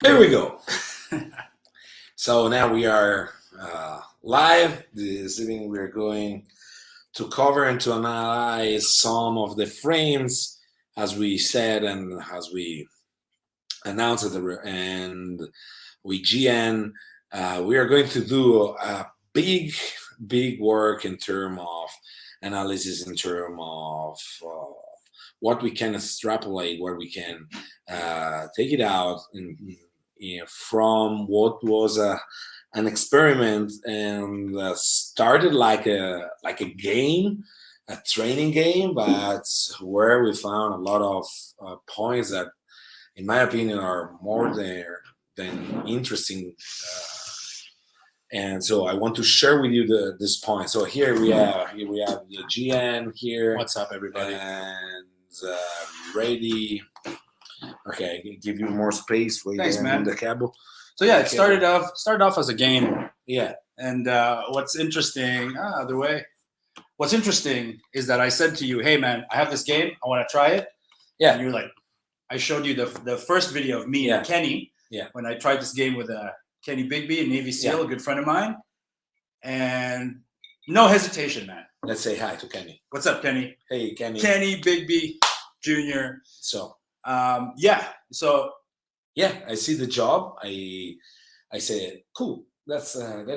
Here we go. So now we are live. This evening we're going to cover and to analyze some of the frames, as we said and as we announced at and with GN. We are going to do a big work in terms of analysis, in terms of what we can extrapolate, what we can take it out from what was an experiment and started like a game, a training game, but where we found a lot of points that, in my opinion, are more than interesting. And so I want to share with you this point. So here we have the GN here. What's up, everybody? And ready. Okay, I can give you more space. Thanks, man. The cable. So yeah, it started off as a game. Yeah. And what's interesting, other way. What's interesting is that I said to you, "Hey, man, I have this game. I want to try it." Yeah. And you're like, I showed you the first video of me and Kenny. Yeah. When I tried this game with Kenny Bigby, a Navy SEAL, a good friend of mine, and no hesitation, man. Let's say hi to Kenny. What's up, Kenny? Hey, Kenny. Kenny Bigby Jr. So. So I see the job. I say, cool. That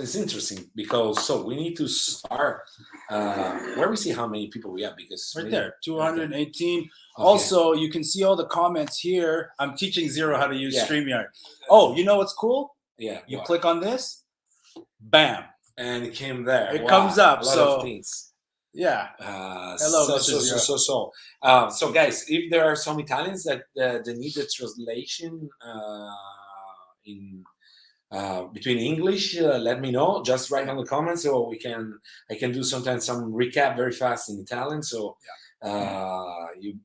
is interesting, because so we need to start where we see how many people we have, because right there, 218. Okay. Also, you can see all the comments here. I'm teaching Zero how to use StreamYard. Oh, you know what's cool? Yeah. You click on this, bam, and it came there. It comes up. A lot of things. Yeah. Hello. So guys, if there are some Italians that they need the translation in between English, let me know. Just write on the comments, so I can do sometimes some recap very fast in Italian. So you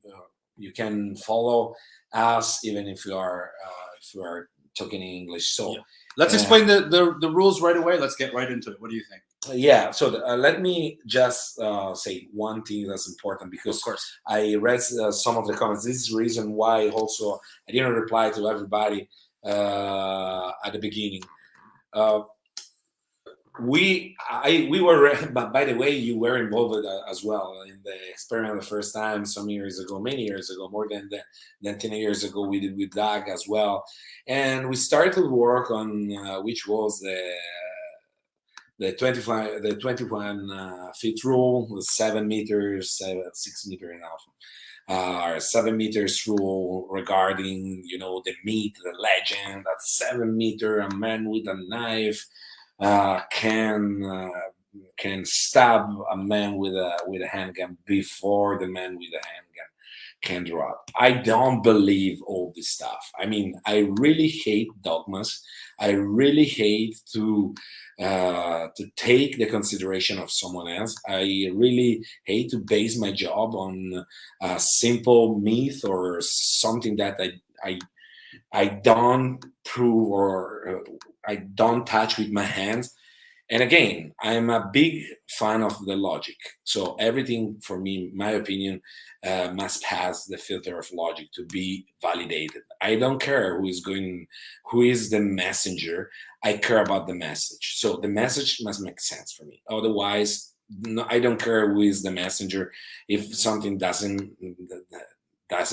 can follow us even if you are talking in English. So let's explain the rules right away. Let's get right into it. What do you think? So let me just say one thing that's important, because of course I read some of the comments. This is the reason why also I didn't reply to everybody at the beginning. We were, but by the way, you were involved as well in the experiment the first time many years ago, more than 10 years ago. We did with Doug as well, and we started to work on which was the 21 feet rule, the 7 meters, 6 meter and a half, or 7 meters rule regarding the myth, the legend that 7 meter a man with a knife can stab a man with a handgun before the man with a handgun can draw it. I don't believe all this stuff. I mean, I really hate dogmas. I really hate to take the consideration of someone else. I really hate to base my job on a simple myth or something that I don't prove or I don't touch with my hands. And again, I'm a big fan of the logic. So everything for me, in my opinion, must pass the filter of logic to be validated. I don't care who is the messenger. I care about the message. So the message must make sense for me. Otherwise, no, I don't care who is the messenger. If something doesn't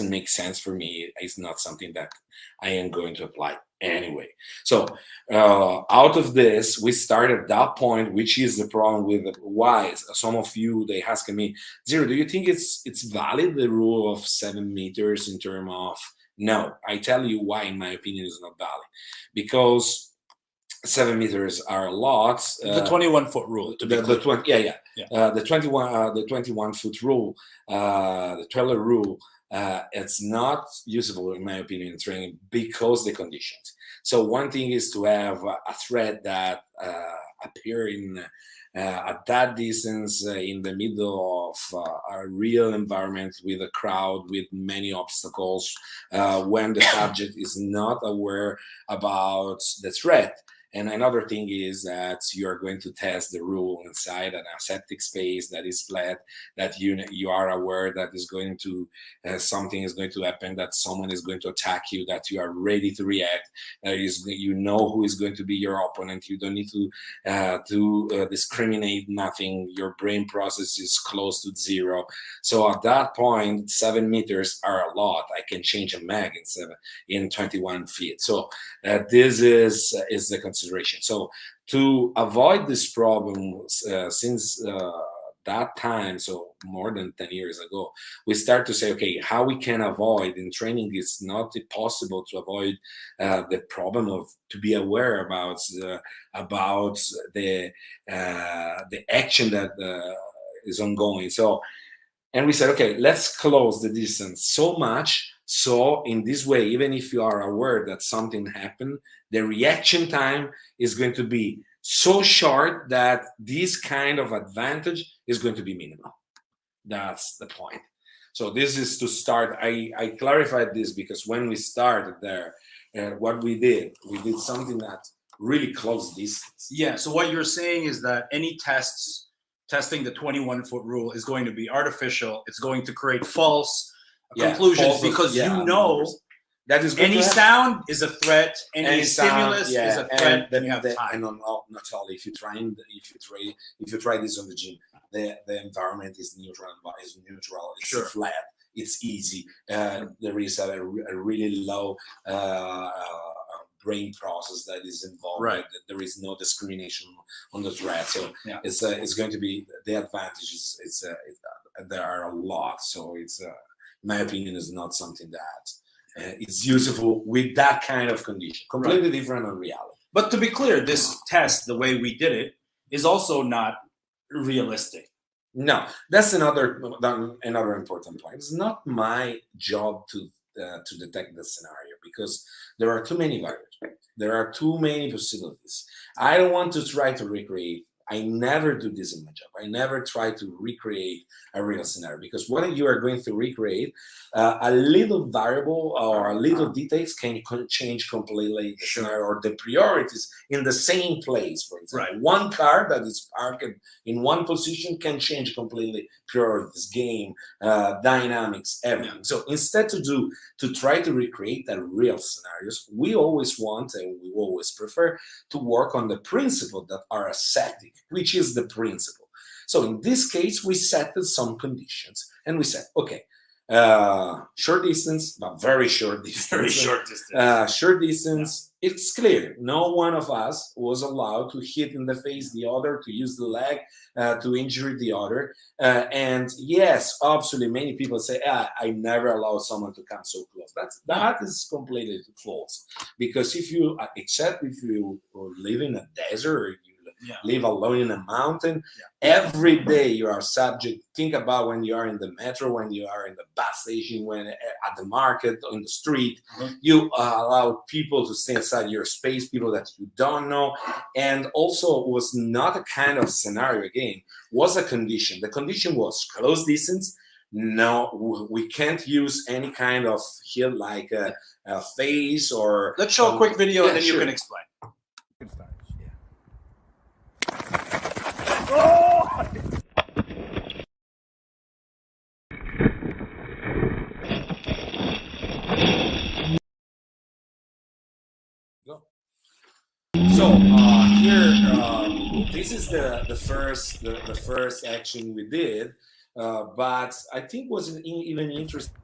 make sense for me, it's not something that I am going to apply anyway. So out of this, we start at that point, which is the problem with why some of you, they asking me, Zero, do you think it's valid, the rule of 7 meters in terms of? No, I tell you why, in my opinion, is not valid. Because 7 meters are a lot. The 21 foot rule. The 21 foot rule, the trailer rule. It's not usable, in my opinion, in training because the conditions. So one thing is to have a threat that appear at that distance in the middle of a real environment with a crowd, with many obstacles, when the subject is not aware about the threat. And another thing is that you are going to test the rule inside an aseptic space that is flat, that you are aware that is going to something is going to happen, that someone is going to attack you, that you are ready to react. You know who is going to be your opponent. You don't need to discriminate nothing. Your brain process is close to zero. So at that point, 7 meters are a lot. I can change a mag in 21 feet. So this is the consideration. So to avoid this problem, since that time, so more than 10 years ago, we start to say, okay, how we can avoid in training. It's not possible to avoid the problem of to be aware about the action that is ongoing. So, and we said, okay, let's close the distance so much. So in this way, even if you are aware that something happened, the reaction time is going to be so short that this kind of advantage is going to be minimal. That's the point. So this is to start. I clarified this because when we started there, what we did something that really close distance. Yeah. So what you're saying is that any testing the 21-foot rule is going to be artificial. It's going to create false conclusions because you know that is any sound is a threat, any stimulus is a threat. Then you have time. And not only if you try this on the gym, the environment is neutral. It's flat. It's easy. There is a really low brain process that is involved. Right. There is no discrimination on the threat. So it's going to be the advantages. There are a lot. So it's in my opinion is not something that it's useful with that kind of condition. Completely different on reality. But to be clear, this test, the way we did it, is also not realistic. No, that's another important point. It's not my job to detect the scenario because there are too many variables. There are too many possibilities. I don't want to try to recreate. I never do this in my job. I never try to recreate a real scenario because what you are going to recreate, a little variable or a little details can change completely the scenario or the priorities in the same place. For example, one car that is parked in one position can change completely priorities, game, dynamics, everything. So instead to try to recreate the real scenarios, we always want and we always prefer to work on the principles that are aseptic, which is the principle. So in this case, we set some conditions and we said, okay, short distance, but very short distance. Very short distance. Short distance. Yeah. It's clear. No one of us was allowed to hit in the face the other, to use the leg, to injure the other. And yes, absolutely, many people say, I never allow someone to come so close. That is completely false. Because except if you live in a desert or you live alone in a mountain, every day you are subject. Think about when you are in the metro, when you are in the bus station, when at the market, on the street, you allow people to stay inside your space, people that you don't know. And also was not a kind of scenario, again, was a condition. The condition was close distance. No, we can't use any kind of heel like a face or... Let's show a quick video and then you can explain. So here, this is the first action we did, but I think wasn't even interesting.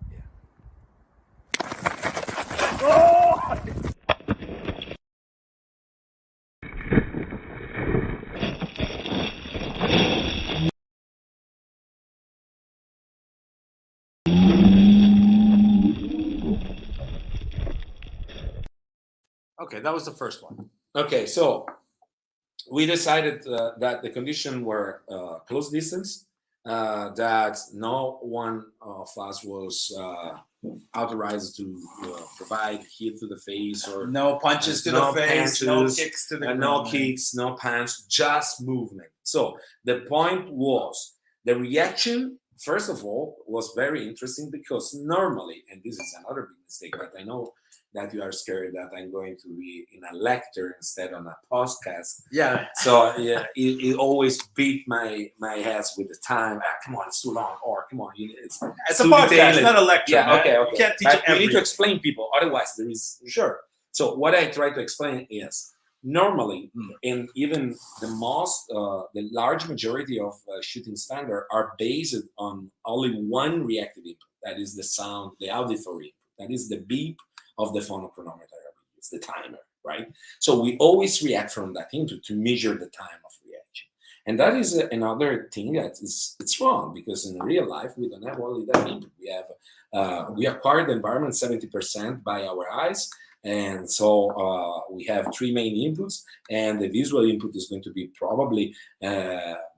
Okay, that was the first one. Okay, so we decided that the condition were close distance, that no one of us was authorized to provide hit to the face or no punches to the face, no kicks to the ground. No kicks, no punch, just movement. So the point was the reaction. First of all, was very interesting because normally, and this is another big mistake, but I know that you are scared that I'm going to be in a lecture instead on a podcast. Yeah. So yeah, it always beat my head with the time. Come on, it's too long. Or come on, it's a podcast, it's not a lecture. Yeah, man. okay. You can't teach it. We need to explain people. Otherwise, there is sure. So what I try to explain is normally, in even the large majority of shooting standard are based on only one reactive input. That is the sound, the auditory input. That is the beep of the phonochronometer. It's the timer, right? So we always react from that input to measure the time of reaction. And that is another thing that it's wrong, because in real life we don't have only that input. We have we acquire the environment 70% by our eyes. And so we have three main inputs, and the visual input is going to be probably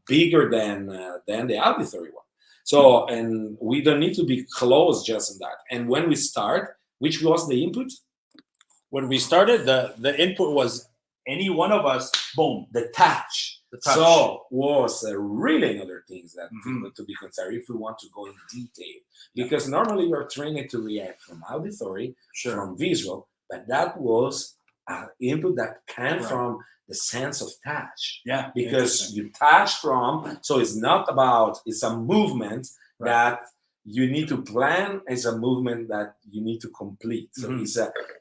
bigger than the auditory one. So, and we don't need to be close just in that. And when we start, which was the input? When we started, the input was any one of us, boom. The touch. So was really another things that to be considered if we want to go in detail. Because normally you're trained to react from auditory, from visual, but that was an input that came from the sense of touch. Yeah. Because you touch from, so it's not about, it's a movement that you need to plan, it's a movement that you need to complete. So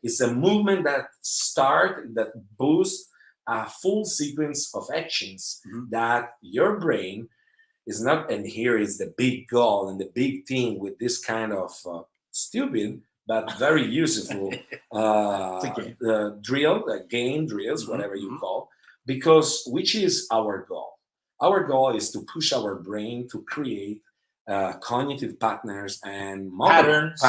it's a movement that boosts a full sequence of actions that your brain is not, and here is the big goal and the big thing with this kind of stupid but very useful game drills, whatever you call, because which is our goal? Our goal is to push our brain to create cognitive patterns and patterns,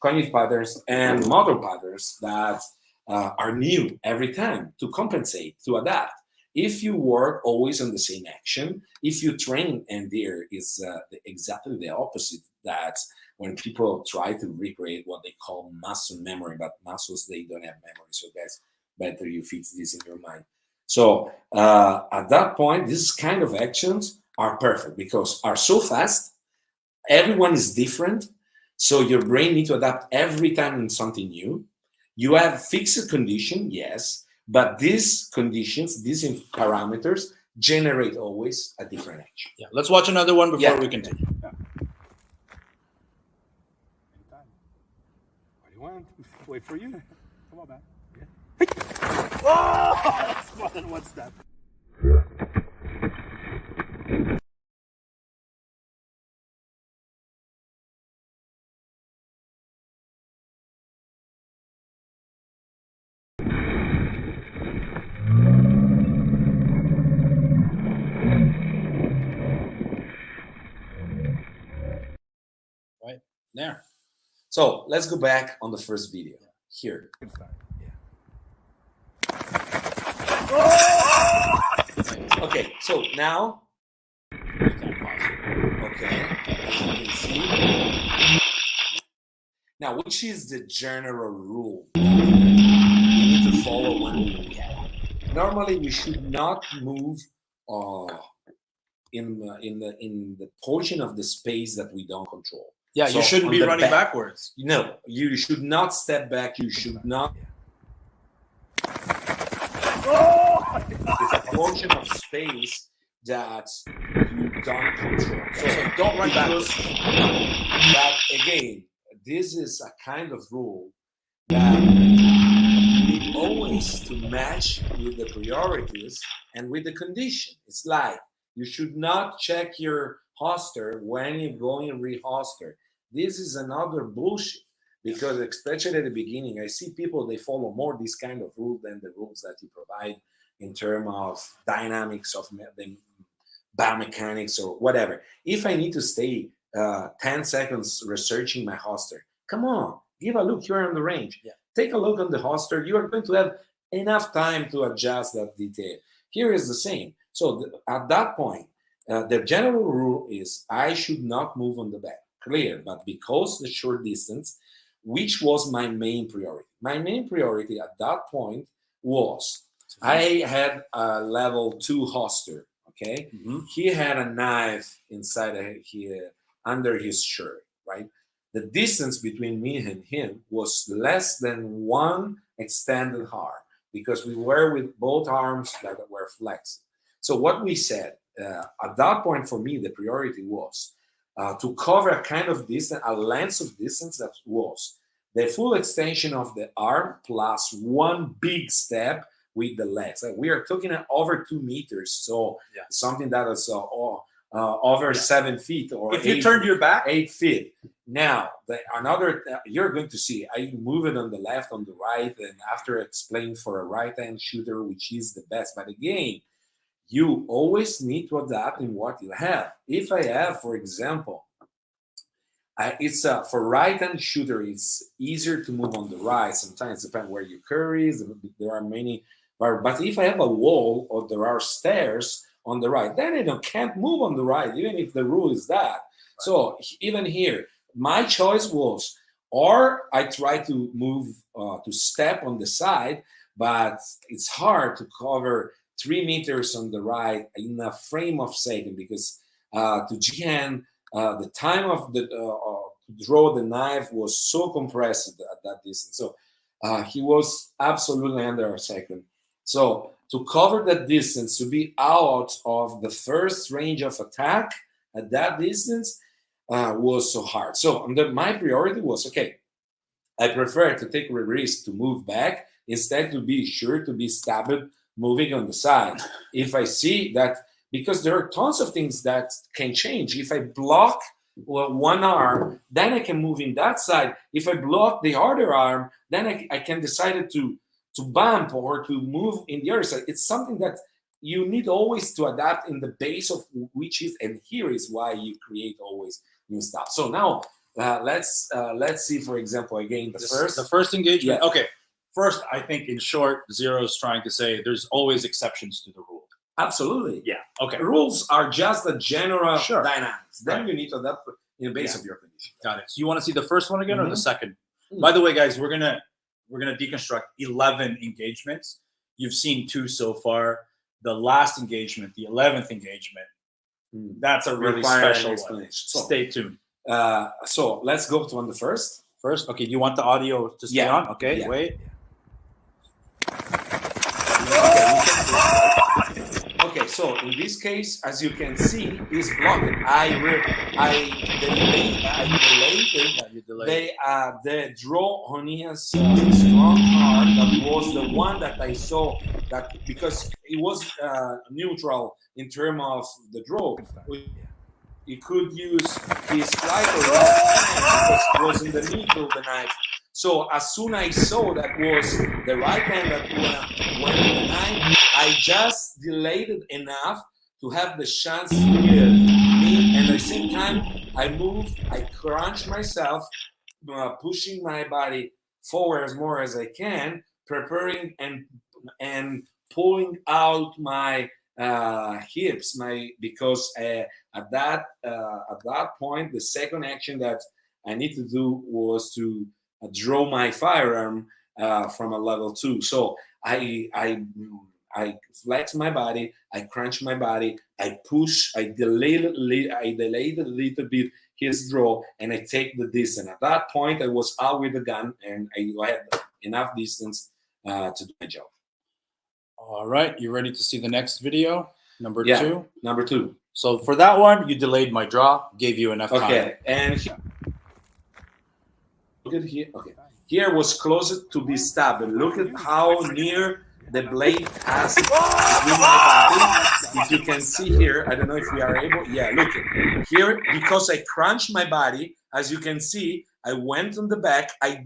cognitive patterns and model patterns that are new every time, to compensate, to adapt. If you work always on the same action, if you train, and there is exactly the opposite, that when people try to recreate what they call muscle memory, but muscles, they don't have memory, so guys, better you fix this in your mind. So at that point, these kind of actions are perfect because are so fast, everyone is different, so your brain needs to adapt every time in something new. You have fixed condition, yes, but these conditions, these parameters, generate always a different action. Yeah, let's watch another one before we continue. Yeah. Anytime. What do you want? Wait for you. Come on, man. Yeah. Oh, that's more than one step. Right there. So let's go back on the first video here. Good start. Yeah. Okay, so now you can pause it. Okay, as you can see. Now, which is the general rule we need to follow when we react? Normally, we should not move in the portion of the space that we don't control. Yeah, so you shouldn't be running backwards. No, you should not step back. You should not. It's a portion of space that you don't control. So don't run backwards. But again, this is a kind of rule that you need always to match with the priorities and with the condition. It's like you should not check your hoster when you're going to rehoster. This is another bullshit, because especially at the beginning, I see people, they follow more this kind of rule than the rules that you provide in terms of dynamics of the biomechanics or whatever. If I need to stay 10 seconds researching my hoster, come on, give a look. You're on the range. Yeah. Take a look on the hoster. You are going to have enough time to adjust that detail. Here is the same. So at that point, the general rule is I should not move on the back. Clear, but because the short distance, which was my main priority. My main priority at that point was I had a level 2 hoster. Okay, he had a knife inside here under his shirt. Right, the distance between me and him was less than one extended arm, because we were with both arms that were flexed. So what we said at that point, for me, the priority was to cover a kind of distance, a length of distance that was the full extension of the arm plus one big step with the legs. We are talking over 2 meters, so something that is over 7 feet, or if you turned your back, 8 feet. Now, you're going to see, I move it on the left, on the right, and after explain for a right-hand shooter, which is the best. But again, you always need to adapt in what you have. If I have, for example, it's for right-hand shooter, it's easier to move on the right. Sometimes it depends where your curry is. There are many, but if I have a wall or there are stairs on the right, then I can't move on the right, even if the rule is that. Right. So even here, my choice was, or I try to move to step on the side, but it's hard to cover 3 meters on the right in a frame of second, because to Jihan, the time of the to draw the knife was so compressed at that distance. So he was absolutely under a second. So to cover that distance, to be out of the first range of attack at that distance was so hard. So my priority was, okay, I prefer to take a risk to move back instead to be sure to be stabbed moving on the side. If I see that, because there are tons of things that can change. If I block one arm, then I can move in that side. If I block the other arm, then I can decide to bump or to move in the other side. It's something that you need always to adapt in the base of which is, and here is why you create always new stuff. So now let's see, for example, again, the first engagement. Yeah. Okay. First, I think in short, Zero's trying to say there's always exceptions to the rule. Absolutely. Yeah. Okay. Rules are just a general dynamics. Then you need to adapt in the base of your condition. Got it. So you want to see the first one again or the second? By the way, guys, we're gonna deconstruct 11 engagements. You've seen 2 so far. The last engagement, the 11th engagement, that's a really special one. So stay tuned. So let's go on the first. First, okay. Do you want the audio to stay on? Okay, wait. Okay, so in this case, as you can see, is blocked. The draw on his strong arm, that was the one that I saw, that because it was neutral in terms of the draw. He could use his right or left hand because it was in the middle of the knife. So as soon as I saw that was the right hand that went in the knife, I just delayed it enough to have the chance to hear me. And at the same time, I moved, I crunched myself, pushing my body forward as more as I can, preparing and pulling out my hips, because at that point, the second action that I need to do was to draw my firearm from a level 2. So I flex my body, I crunch my body, I push, I delayed a little bit his draw, and I take the distance. At that point, I was out with the gun, and I had enough distance to do my job. All right, you ready to see the next video? Number 2? Number 2. So for that one, you delayed my draw, gave you enough time. Okay, and look at here. Okay, here was closer to be stabbed. And look at how near the blade has between my body. If you can see here, I don't know if we are able. Yeah, look at here, because I crunched my body. As you can see, I went on the back. I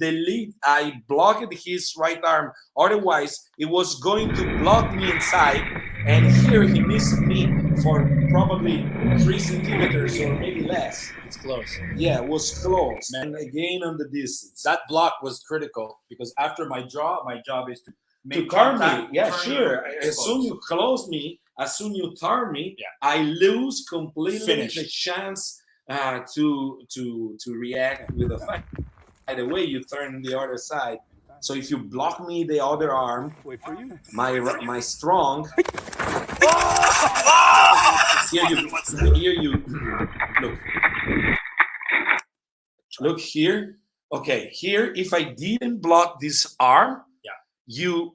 blocked his right arm. Otherwise, it was going to block me inside. And here he missed me for probably 3 centimeters or maybe less. It's close. Yeah, it was close. And again on the distance. That block was critical because after my draw, my job is to make turn me. Yeah, sure. As soon you close me, as soon you turn me, I lose completely the chance to react with a fight. By the way, you turn the other side. So if you block me the other arm, my strong. Here you look. Look here. Okay, here, if I didn't block this arm, you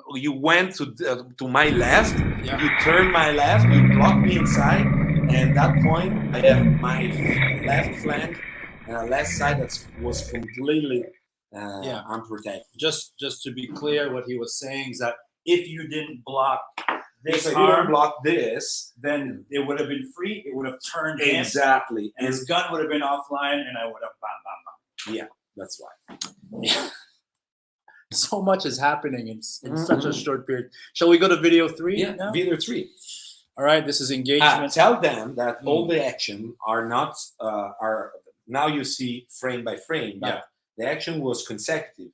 went to my left, you turned my left, you blocked me inside, and at that point I have my left flank, left side that was completely unprotected. Just to be clear, what he was saying is that if you didn't block this if I arm, didn't block this, then it would have been free. It would have turned exactly, and his gun would have been offline, and I would have bam, bam, bam. Yeah, that's why. So much is happening in such a short period. Shall we go to video 3? Yeah, now? video 3. All right, this is engagement. Tell them that all the action are not are now you see frame by frame, but the action was consecutive.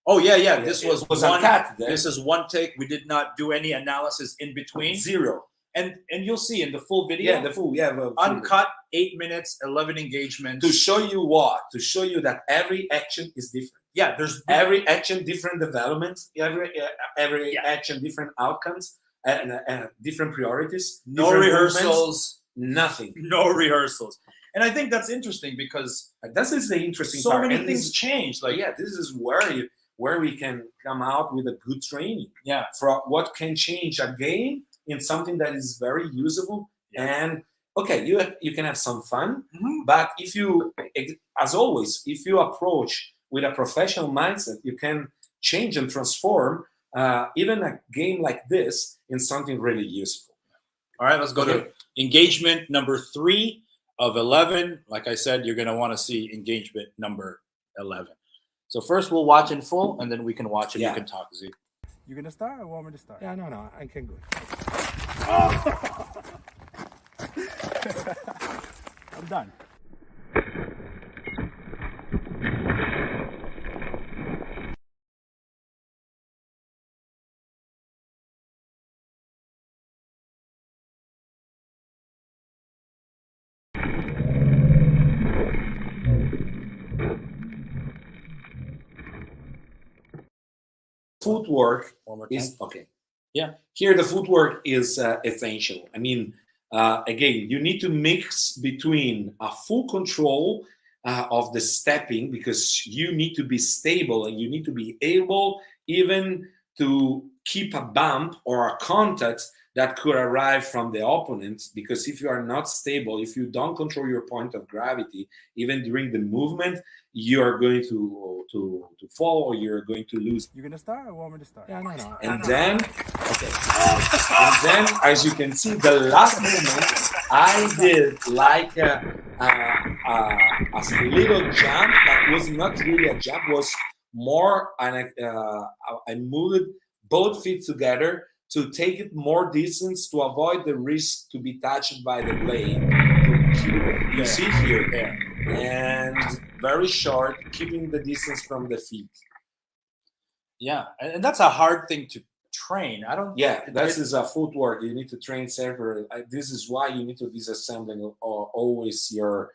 Oh yeah. This was one. Uncut, this is one take. We did not do any analysis in between. Zero. And you'll see in the full video. Yeah, the full. Uncut, 8 minutes, 11 engagements. To show you what? To show you that every action is different. Yeah, there's every action different developments. Every action different outcomes and different priorities. No rehearsals. Nothing. No rehearsals. And I think that's interesting because this is the interesting so part. many things change. Like this is where we can come out with a good training. Yeah. For what can change a game in something that is very usable and okay, you can have some fun, but if you, as always, if you approach with a professional mindset, you can change and transform even a game like this in something really useful. All right, let's go to engagement number 3 of 11. Like I said, you're going to want to see engagement number 11. So first we'll watch in full, and then we can watch it. You can talk, Z. You going to start or want me to start? Yeah, no, I can go. I'm done. Footwork is okay. Yeah, here the footwork is essential. I mean, again, you need to mix between a full control of the stepping, because you need to be stable and you need to be able even to keep a bump or a contact that could arrive from the opponent, because if you are not stable, if you don't control your point of gravity, even during the movement, you are going to fall, or you're going to lose. You gonna start or want me to start? Yeah, no. And then, and then, as you can see, the last movement, I did like a little jump that was not really a jump, was more, and I moved both feet together to take it more distance to avoid the risk to be touched by the blade. You see here, and very short, keeping the distance from the feet. Yeah, and that's a hard thing to train. I don't. Yeah, that is a footwork. You need to train separate. This is why you need to disassemble always your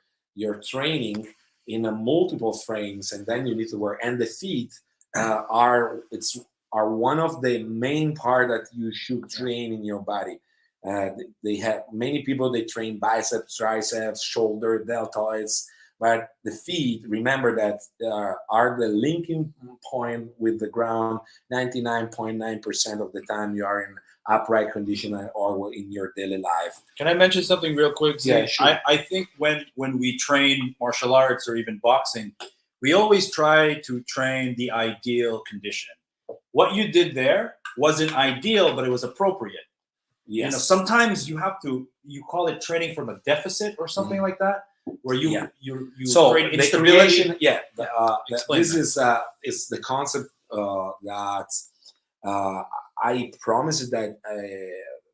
training in a multiple frames, and then you need to work. And the feet are one of the main part that you should train in your body. They have many people, they train biceps, triceps, shoulder, deltoids, but the feet, remember that are the linking point with the ground 99.9% of the time you are in upright condition or in your daily life. Can I mention something real quick? Yeah, sure. I think when we train martial arts or even boxing, we always try to train the ideal condition. What you did there wasn't ideal, but it was appropriate. Yes. You know, sometimes you call it training from a deficit or something like that, where you create instability. This is the concept that I promised that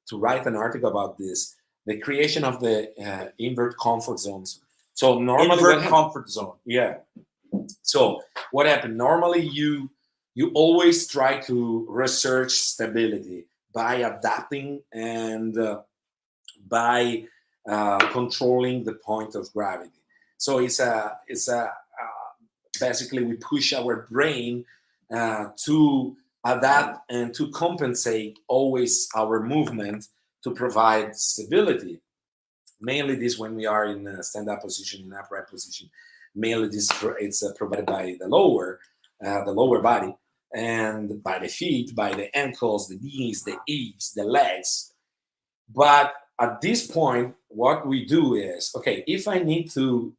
to write an article about this, the creation of the invert comfort zones. So normally invert comfort zone. Yeah. So what happened? Normally you always try to research stability by adapting and by controlling the point of gravity. So it's basically we push our brain to adapt and to compensate always our movement to provide stability. Mainly this when we are in a stand-up position, in upright position. Mainly, it's provided by the lower body, and by the feet, by the ankles, the knees, the hips, the legs. But at this point, what we do is, okay, if I need to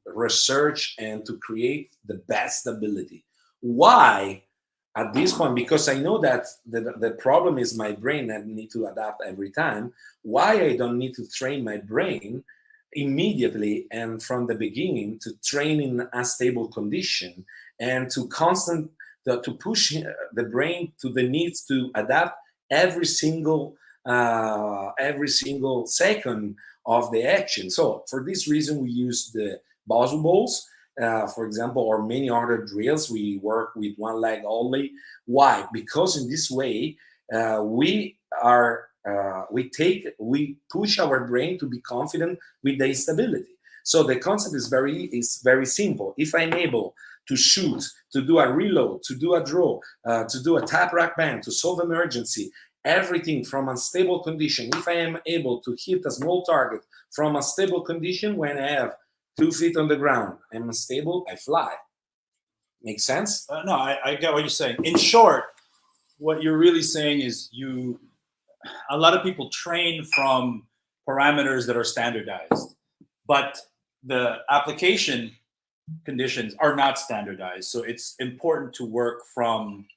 research and to create the best ability, why at this point? Because I know that the problem is my brain that need to adapt every time. Why I don't need to train my brain immediately and from the beginning to train in a stable condition and to push the brain to the needs to adapt every single second of the action. So for this reason, we use the puzzle balls, for example, or many other drills. We work with one leg only. Why? Because in this way, we push our brain to be confident with the stability. So the concept is very simple. If I'm able to shoot, to do a reload, to do a draw, to do a tap rack band, to solve emergency, everything from unstable condition. If I am able to hit a small target from a stable condition, when I have 2 feet on the ground, I'm unstable, I fly. Make sense? No, I get what you're saying. In short, what you're really saying is a lot of people train from parameters that are standardized, but the application conditions are not standardized. So it's important to work from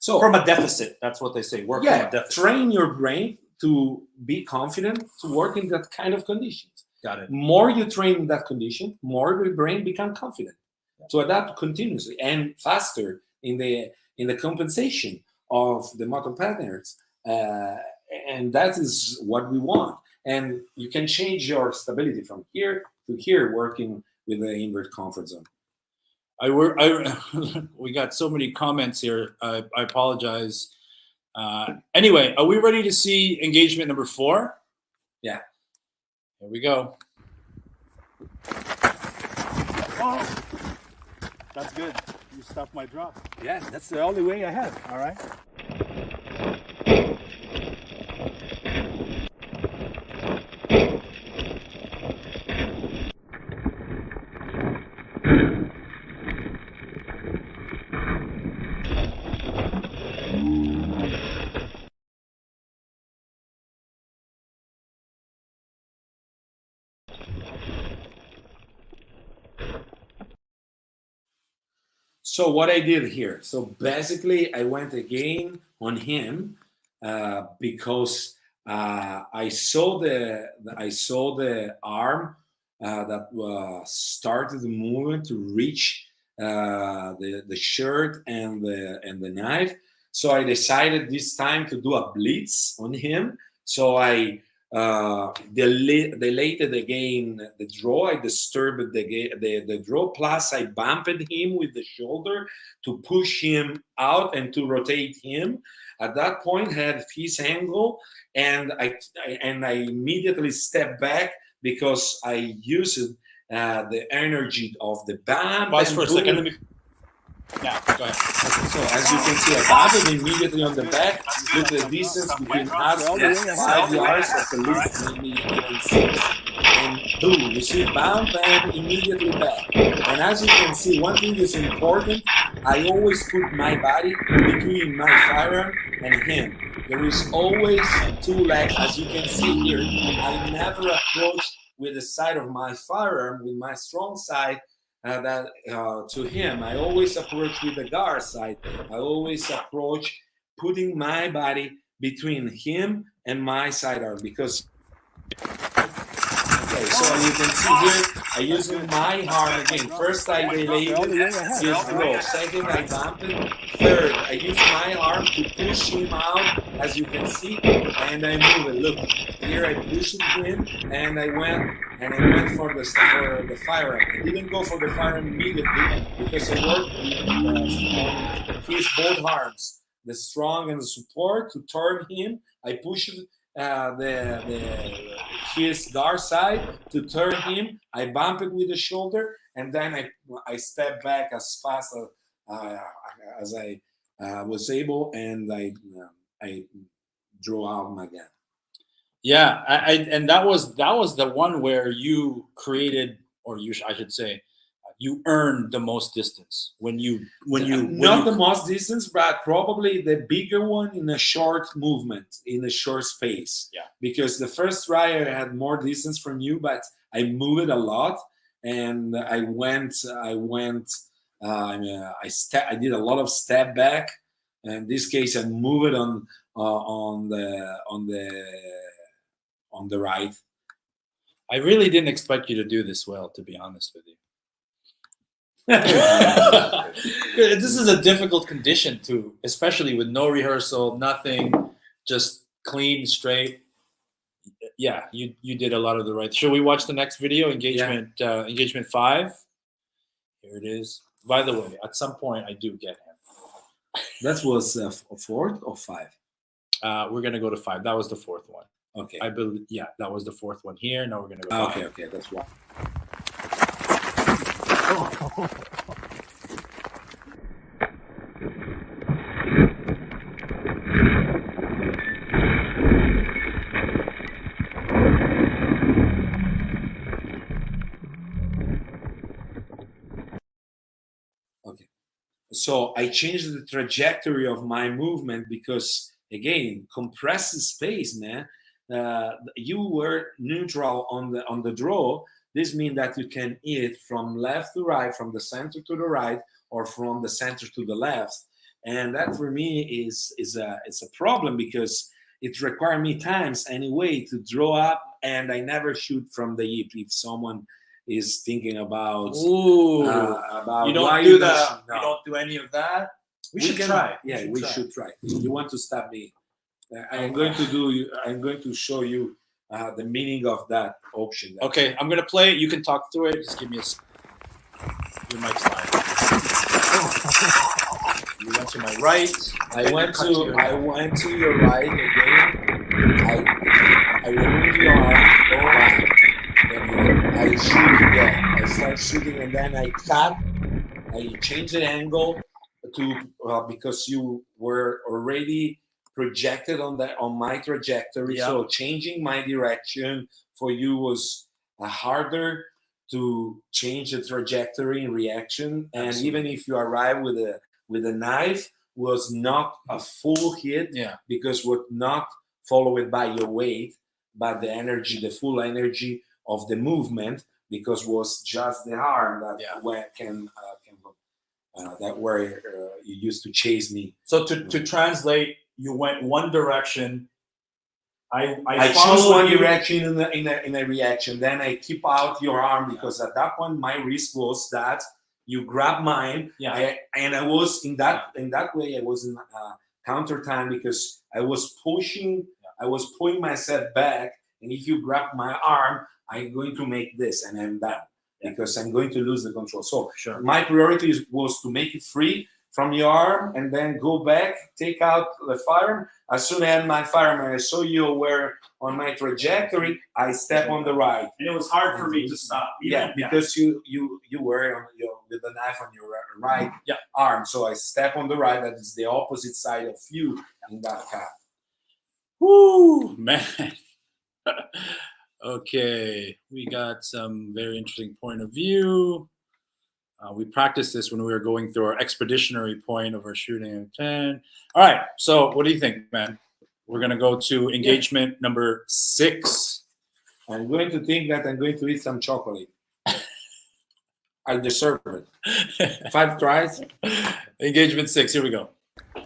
from a deficit. That's what they say. Work from a deficit. Train your brain to be confident to work in that kind of conditions. Got it. More you train in that condition, more your brain becomes confident to adapt continuously and faster in the compensation of the motor patterns. And that is what we want. And you can change your stability from here to here working with the invert comfort zone. We got so many comments here. I apologize. Anyway, are we ready to see engagement number 4? Yeah. Here we go. Oh, that's good. You stopped my drop. Yeah, that's the only way I have. All right. So what I did here, so basically I went again on him because I saw the arm that started the movement to reach the shirt and the knife. So I decided this time to do a blitz on him. So I delayed again the draw. I disturbed the draw. Plus, I bumped him with the shoulder to push him out and to rotate him. At that point, had his angle, and I immediately stepped back because I used the energy of the bump. Pause for a second. Let me. Yeah, go ahead. So as you can see, I bumped immediately on the back with the distance between us 5 yards at the least, maybe even 6. And boom, you see bump and immediately back. And as you can see, one thing is important. I always put my body between my firearm and him. There is always 2 legs, as you can see here. I never approach with the side of my firearm, with my strong side, to him. I always approach with the guard side. I always approach putting my body between him and my sidearm because. Okay, so you can see here, I use my arm again. First, I delayed his draw. Second, I bumped it. Third, I use my arm to push him out, as you can see, and I move it. Look, here I pushed him, and I went for the firearm. I didn't go for the firearm immediately because I worked on his both arms, the strong and the support to turn him. I pushed his guard side to turn him. I bump it with the shoulder, and then I step back as fast as I was able, and I draw out my gun. Yeah, and that was the one where you created, or I should say, you earn the most distance when you the most distance, but probably the bigger one in a short movement, in a short space. Yeah. Because the first try I had more distance from you, but I moved it a lot, and I did a lot of step back. In this case, I moved it on the right. I really didn't expect you to do this well, to be honest with you. This is a difficult condition too, especially with no rehearsal, nothing, just clean, straight. Yeah, you did a lot of the right. Should we watch the next video, engagement 5? Here it is. By the way, at some point I do get him. That was a 4th or 5? We're gonna go to 5. That was the 4th one. Okay. I believe, yeah, that was the 4th one here. Now we're gonna go 5. Okay, that's one. Okay. So I changed the trajectory of my movement because, again, compress the space, man. You were neutral on the draw. This means that you can hit from left to right, from the center to the right, or from the center to the left. And that for me is a problem because it requires me times anyway to draw up, and I never shoot from the hip. If someone is thinking about you don't do that. No. You don't do any of that. We should try. Yeah, we should try. You want to stop me? I'm going to show you the meaning of that option. Okay, I'm going to play it. You can talk through it. Just give me your mic's live. You went to my right. I went to your right again. I removed your arm. I shoot again. I start shooting, and then I cut. I change the angle to because you were already projected on my trajectory. Yeah. So changing my direction for you was harder to change the trajectory in reaction. And Absolutely. even if you arrive with a knife, was not a full hit. Yeah. Because would not follow it by your weight, but the energy, the full energy of the movement, because was just the arm that where you used to chase me. So to translate, you went one direction. I chose one direction in a reaction. Then I keep out your arm because at that point my risk was that you grab mine. Yeah. And I was in that way I was in counter time because I was pushing. I was pulling myself back, and if you grab my arm, I'm going to make this, and I'm done because I'm going to lose the control. So my priority was to make it free from your arm and then go back, take out the firearm. As soon as I had my firearm and I saw you were on my trajectory, I step on the right. And it was hard for me to stop. Because you were with the knife on your right arm. So I step on the right. That is the opposite side of you in that path. Woo, man. Okay, we got some very interesting point of view. We practiced this when we were going through our expeditionary point of our shooting of 10. All right, so what do you think, man? We're going to go to engagement number 6. I'm going to think that I'm going to eat some chocolate. I deserve it. 5 tries. Engagement 6, here we go.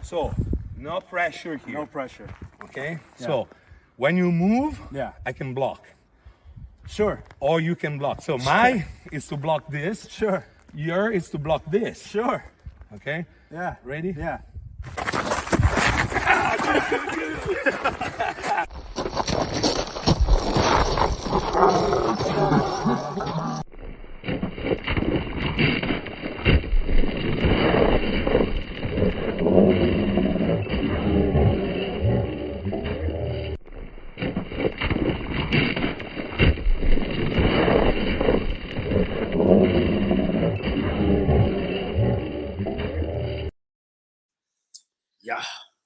So, no pressure here. No pressure. Okay? Yeah. So, when you move, I can block. Sure. Or you can block. So, my is to block this. Sure. Your is to block this. Sure. Okay? Yeah. Ready? Yeah. Yeah.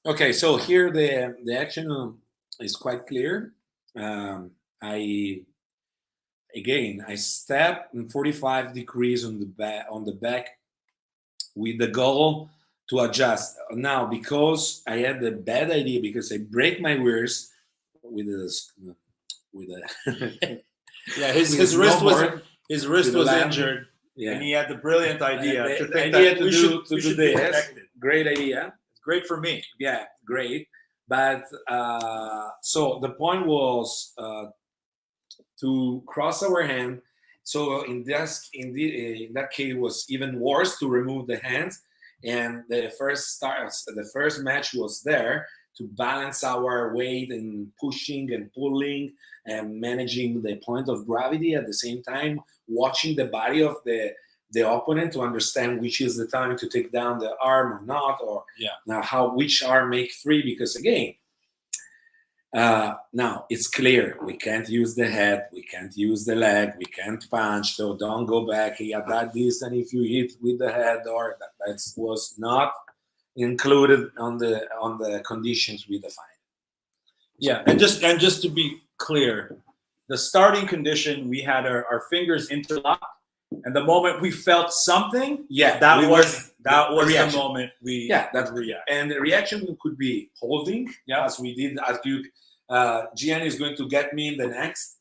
Okay, so here the action is quite clear. again, I step in 45 degrees on the back with the goal to adjust. Now, because I had a bad idea, because I break my wrist with a yeah, his wrist was injured. Yeah. And he had the brilliant idea to think that we should be protected. Great idea. It's great for me. Yeah, great. But so the point was to cross our hand. So in that case, it was even worse to remove the hands. And the first match was there to balance our weight and pushing and pulling and managing the point of gravity at the same time, watching the body of the opponent to understand which is the time to take down the arm or not, or now which arm make free. Because again, now it's clear we can't use the head, we can't use the leg, we can't punch. So don't go back at that distance if you hit with the head, or that was not included on the conditions we defined. Yeah, and just to be clear, the starting condition, we had our fingers interlocked, and the moment we felt something, that was the moment we react. And the reaction could be holding, as we did, as you Gian is going to get me in the next,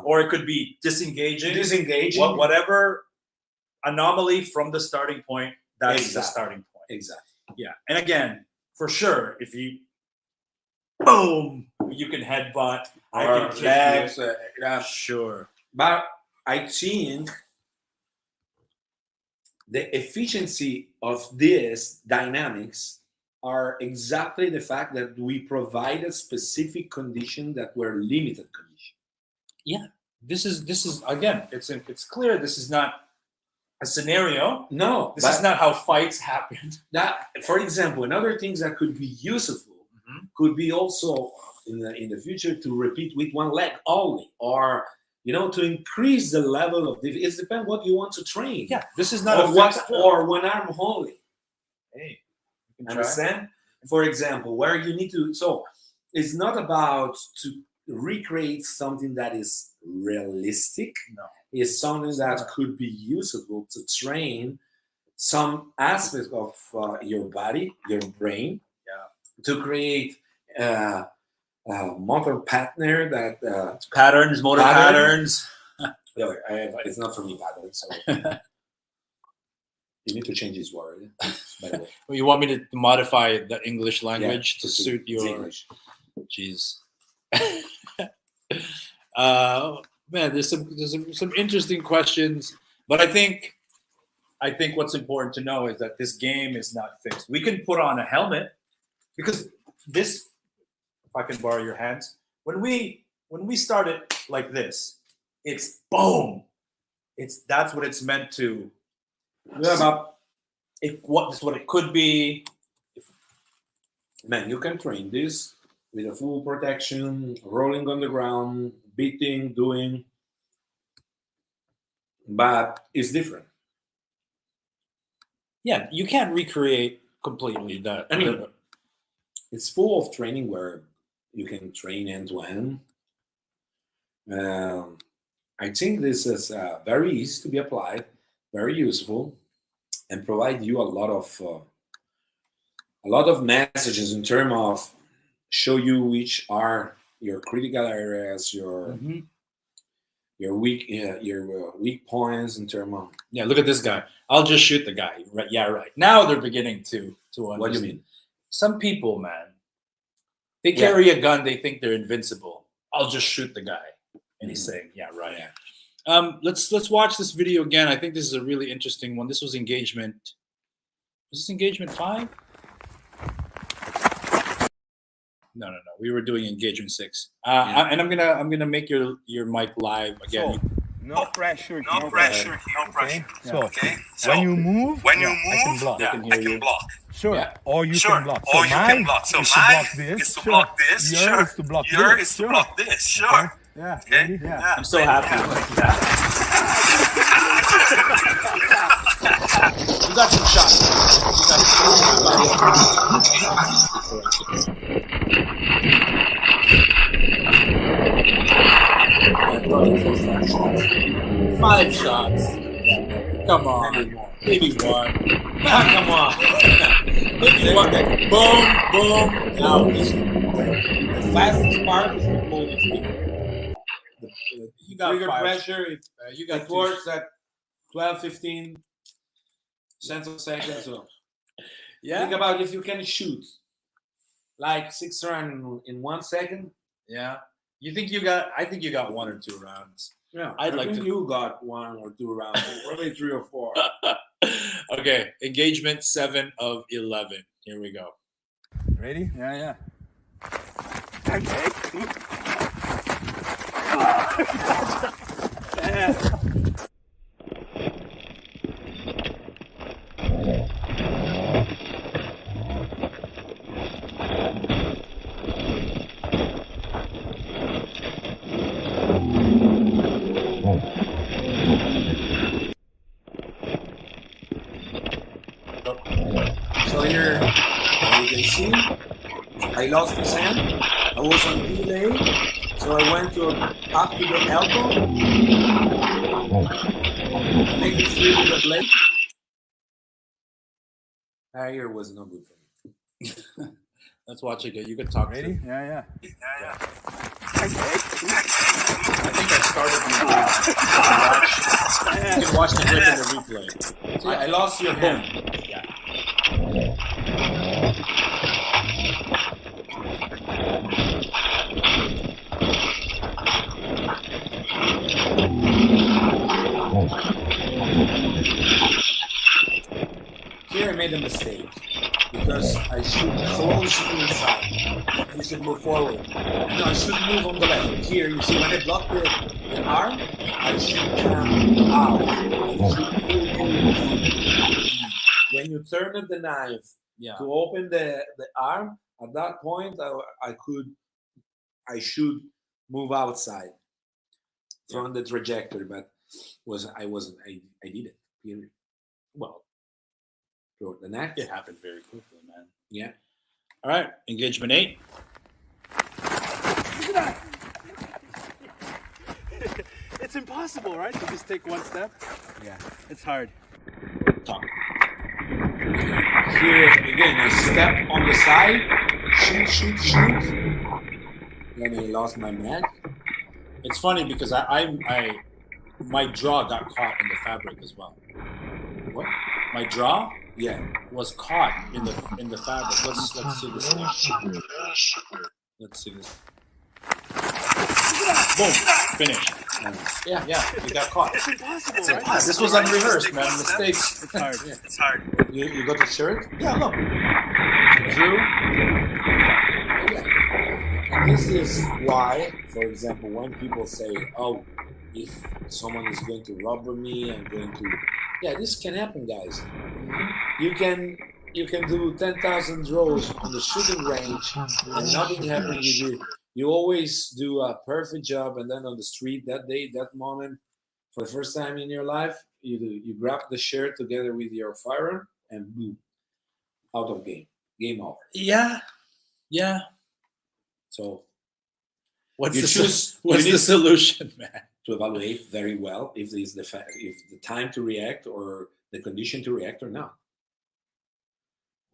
or it could be disengaging, whatever anomaly from the starting point. That's the starting point. Exactly. Yeah, and again, for sure, if you boom, you can headbutt. I can kick sure. But I think the efficiency of this dynamics are exactly the fact that we provided specific conditions that were limited conditions. Yeah, this is again, it's clear this is not a scenario. No, this is not how fights happen. That, for example, another things that could be useful could be also in the future to repeat with one leg only, or to increase the level of it depends what you want to train. Yeah, this is not or one arm only. Hey, you can understand? For example, where you need to. So it's not about to recreate something that is realistic. No, it's something that could be useful to train some aspects of your body, your brain, to create motor pattern motor patterns. It's not for me pattern, so you need to change this word. By the way, well, you want me to modify the English language to suit your English? Jeez. Man, there's some interesting questions, but I think what's important to know is that this game is not fixed. We can put on a helmet, because this, if I can borrow your hands, when we start it like this, it's boom. That's what it's meant to. This is what it could be. Man, you can train this with a full protection, rolling on the ground, beating, doing, but it's different. Yeah, you can't recreate completely that. I mean, it's full of training where you can train end to end. I think this is very easy to be applied, very useful, and provide you a lot of messages in terms of show you which are your critical areas, your weak points in terms of. Yeah, look at this guy. I'll just shoot the guy. Right? Yeah, right. Now they're beginning to understand. What do you mean? Some people, man, they carry a gun. They think they're invincible. I'll just shoot the guy, and he's saying, "Yeah, right." Yeah. Let's watch this video again. I think this is a really interesting one. This was engagement. Was this engagement 5? No. We were doing engagement 6. And I'm gonna make your mic live again. So, no pressure. No pressure. Okay? So, So when you move, I can block. Sure. Yeah. Or you can block. Or you can block. So mine is to block this. Yours Sure. is to block Yours this. is to block this. Sure. Yeah. Okay. Ready? Yeah. I'm so happy with that. You got some shots. 5 shots. Come on. Maybe one. Come on. Maybe one. Boom, boom. Now The fastest part is the pull you got trigger 5. pressure. You got It 2. works at 12, 15 cents a second. So Yeah. think about if you can shoot like 6 rounds in 1 second. Yeah. You think you got? I think you got 1 or 2 rounds. Yeah, I'd I like think to- you got 1 or 2 rounds, probably 3 or 4. Okay. Engagement 7 of 11. Here we go. Ready? Yeah. So here, you can see, I lost his hand. I was on delay, so I went up to the elbow, make it free with the blade. Here was no good for me. Let's watch it again. You can talk. Ready? Yeah. I think I started. You can watch the clip in the replay. See, I lost your hand. Yeah. Here I made a mistake because I should close inside. You should move forward. No, I should move on the left. Here, you see, when I block the arm, I should come out. I should pull you. When you turn the knife to open the arm, at that point, I should move outside from the trajectory, but I did it. Period. Well, the next. It happened very quickly, man. Yeah. All right. Engagement 8. Look at that. It's impossible, right? To just take 1 step. Yeah. It's hard. Talk. Here again, I step on the side, shoot. Then I lost my mag. It's funny because my draw got caught in the fabric as well. What? My draw Yeah. was caught in the fabric. Let's see this again. Let's see this. Boom. Finished. Yeah, you got caught. It's impossible, right? This was unrehearsed, man. Mistakes. It's hard. It's hard. You got the shirt? Yeah, look. Drew? Yeah. And this is why, for example, when people say, oh, if someone is going to robber me, I'm going to... Yeah, this can happen, guys. You can do 10,000 draws on the shooting range and nothing happens with you. You always do a perfect job, and then on the street that day, that moment, for the first time in your life, you grab the shirt together with your firearm and boom, out of game over. Yeah. So What's you the choose. What's the solution, man? To evaluate very well if the time to react or the condition to react or not.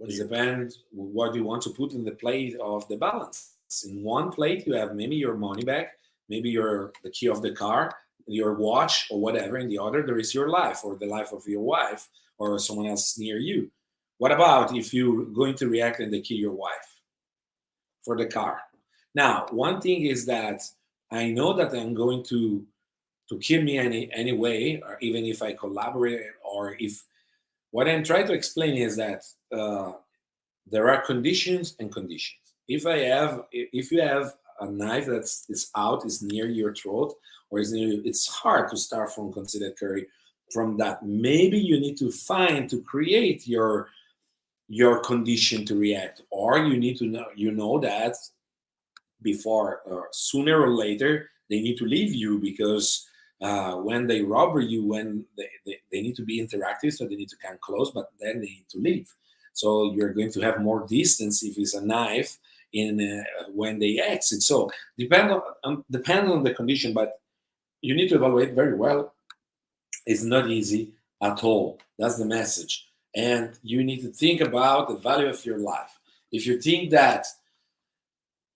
It depends what you want to put in the plate of the balance. In one plate, you have maybe your money back, maybe the key of the car, your watch, or whatever. In the other, there is your life or the life of your wife or someone else near you. What about if you're going to react and they kill your wife for the car? Now, one thing is that I know that I'm going to kill me anyway, or even if I collaborate, or if what I'm trying to explain is that there are conditions and conditions. If you have a knife is near your throat, or it's hard to start from concealed carry from that. Maybe you need to create your condition to react, or you need to know that before sooner or later they need to leave you, because when they rob you, when they need to be interactive, so they need to come close, but then they need to leave. So you're going to have more distance if it's a knife when they exit. So depend on the condition, but you need to evaluate very well It's not easy at all. That's the message. And you need to think about the value of your life. If you think that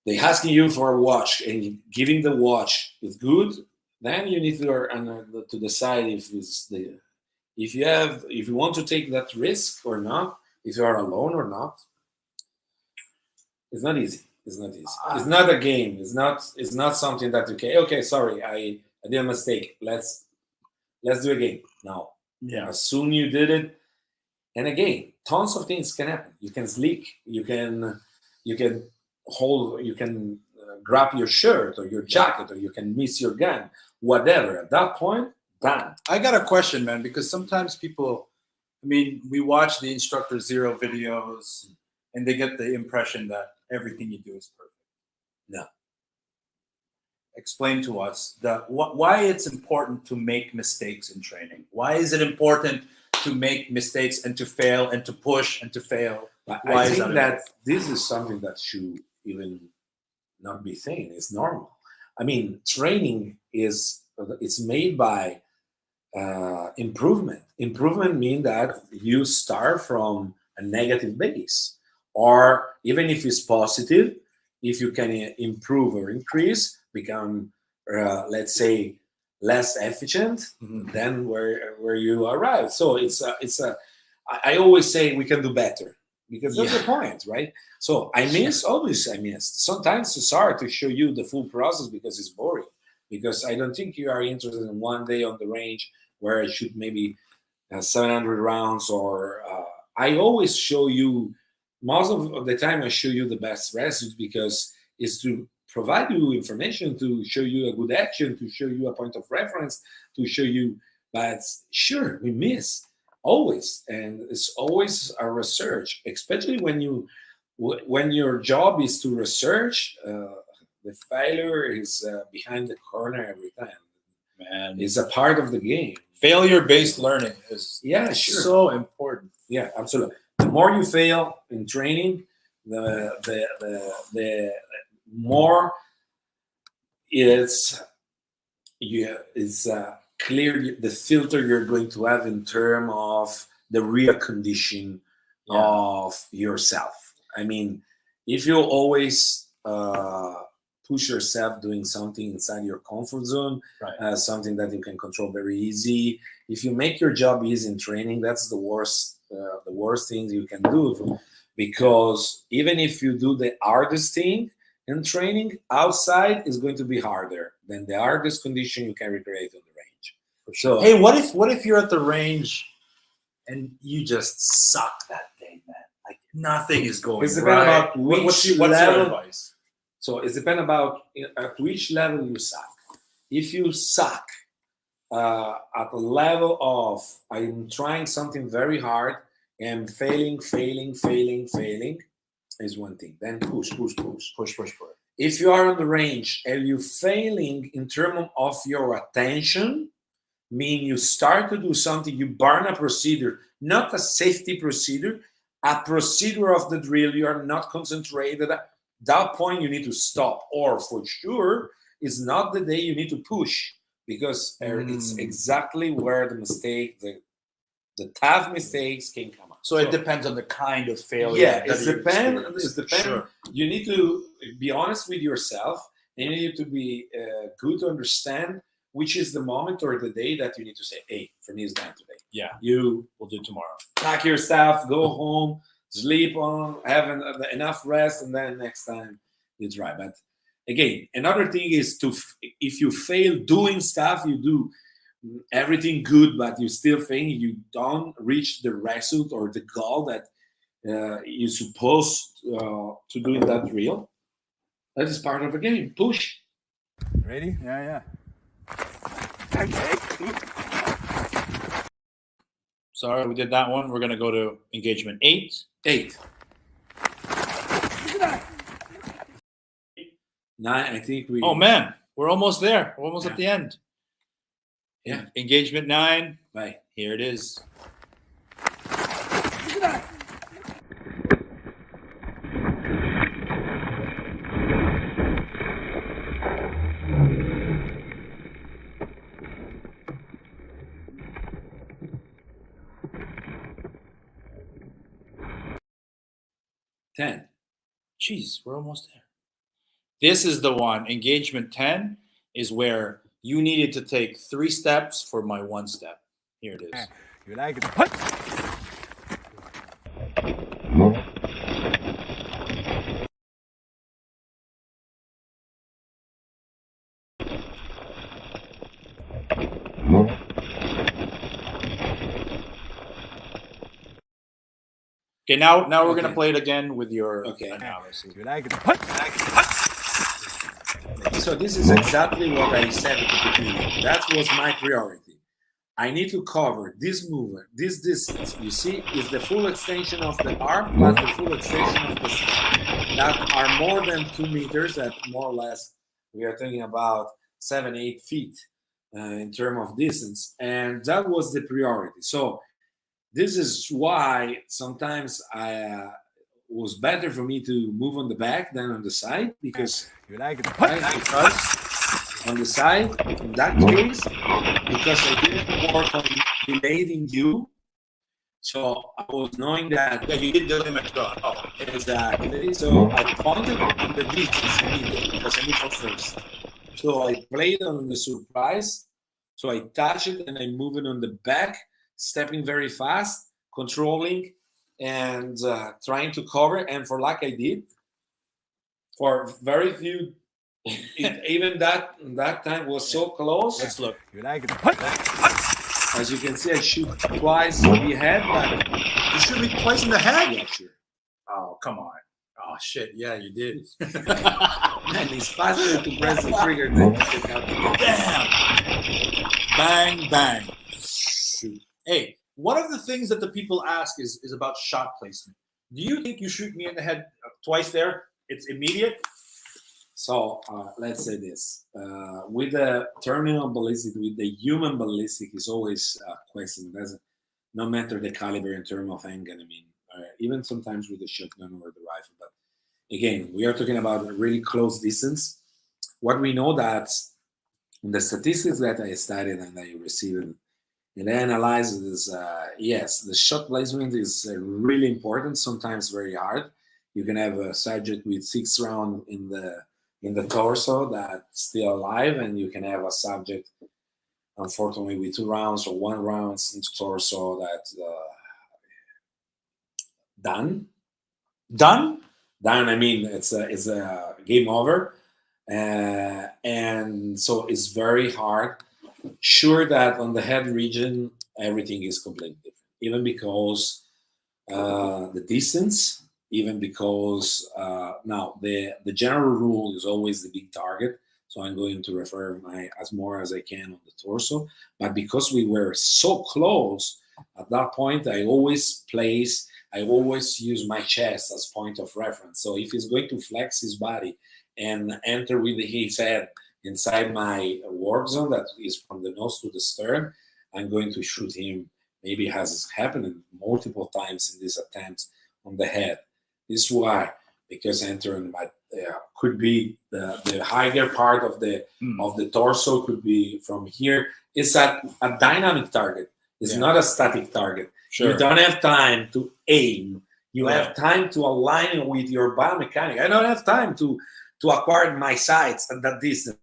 they asking you for a watch and giving the watch is good, then you need to decide if you want to take that risk or not, if you are alone or not. It's not easy. It's not easy. It's not a game. It's not something that okay, sorry, I did a mistake. Let's do a game. No. Yeah. As soon you did it, and again, tons of things can happen. You can leak. You can hold. You can grab your shirt or your jacket, or you can miss your gun. Whatever. At that point, done. I got a question, man, because sometimes people, I mean, we watch the Instructor Zero videos, and they get the impression that everything you do is perfect. No. Explain to us why it's important to make mistakes in training. Why is it important to make mistakes and to fail and to push and to fail? I think that this is something that should even not be saying. It's normal. I mean, training it's made by improvement. Improvement means that you start from a negative base, or even if it's positive, if you can improve or increase, become let's say less efficient than where you arrive. So I always say we can do better, because that's the point, right? So always I miss. Sometimes it's hard to show you the full process because it's boring, because I don't think you are interested in one day on the range where I shoot maybe 700 rounds, or I always show you, most of the time I show you the best results, because it's to provide you information, to show you a good action, to show you a point of reference, to show you. But sure, we miss always, and it's always a research, especially when your job is to research. The failure is behind the corner every time. Man, it's a part of the game. Failure-based learning is so important. Yeah, absolutely. The more you fail in training, the more it's clear the filter you're going to have in terms of the real condition of yourself. I mean, if you always push yourself doing something inside your comfort zone, something that you can control very easy, if you make your job easy in training, that's the worst thing you can do, because even if you do the hardest thing in training, outside is going to be harder than the hardest condition you can recreate on the range. So, hey, what if you're at the range and you just suck that day, man? Like nothing is going right. About what's your advice? So it's depend about at which level you suck. If you suck at the level of I'm trying something very hard and failing is one thing. Then push. If you are on the range and you failing in terms of your attention, mean you start to do something, you burn a procedure, not a safety procedure, a procedure of the drill, you are not concentrated. At that point, you need to stop. Or for sure, it's not the day you need to push, because it's exactly where the mistake, the tough mistakes can come up. So it depends on the kind of failure. Yeah, it depends. Sure. You need to be honest with yourself, and you need to be good to understand which is the moment or the day that you need to say, hey, for me, it's done today. Yeah. You will do tomorrow. Pack your stuff, go home, sleep on, have enough rest, and then next time you try. But again, another thing is if you fail doing stuff, you do everything good, but you still think you don't reach the result or the goal that you're supposed to do in that drill. That is part of the game. Push. Ready? Yeah. Sorry, we did that one. We're going to go to engagement 8. 9, I think we... Oh, man. We're almost there. We're almost at the end. Yeah. Engagement 9. Right. Here it is. 10. Jeez, we're almost there. This is the one. Engagement 10 is where you needed to take 3 steps for my 1 step. Here it is. You like it? Punch. Okay, now we're gonna play it again with your analysis. You like it? Punch. So this is exactly what I said at the beginning. That was my priority. I need to cover this movement, this distance. You see, is the full extension of the arm plus the full extension of the step. That are more than 2 meters. That more or less we are talking about 7-8 feet in terms of distance, and that was the priority. So this is why sometimes I was better for me to move on the back than on the side, because You like it? because on the side, in that case, because I didn't work on delaying you, so I was knowing that You did the limit draw. Oh, exactly. So I pointed on the distance immediately because I moved for first. So I played on the surprise. So I touch it and I move it on the back, stepping very fast, controlling, and trying to cover. And for like I did, for very few, even that time was so close. let's look. You like it? As you can see, I shoot twice in the head, but You shoot me twice in the head? yeah, sure. Oh, come on. Oh shit, yeah, you did. Man, it's faster to press the trigger than to take out the gun. Damn. Bang, bang. Shoot. Hey, one of the things that the people ask is about shot placement. Do you think you shoot me in the head twice there? It's immediate? So let's say this: with the terminal ballistic, with the human ballistic, is always a question. No matter the caliber in terms of handgun. I mean, even sometimes with the shotgun or the rifle. But again, we are talking about a really close distance. What we know that the statistics that I studied and I received and I analyzed is yes, the shot placement is really important. Sometimes very hard. You can have a subject with 6 rounds in the torso that's still alive, and you can have a subject, unfortunately, with 2 rounds or 1 round in the torso that's done. Done? Done. I mean, it's a game over, and so it's very hard. Sure that on the head region everything is completely different, even because the distance, even because now the general rule is always the big target. So I'm going to refer as more as I can on the torso. But because we were so close at that point, I always use my chest as point of reference. So if he's going to flex his body and enter with his head inside my work zone, that is from the nose to the stern, I'm going to shoot him. Maybe has happened multiple times in these attempts on the head. This is why, because entering my could be the higher part of the torso, could be from here. It's a dynamic target. It's not a static target. Sure. You don't have time to aim. You have time to align with your biomechanic. I don't have time to acquire my sights at that distance.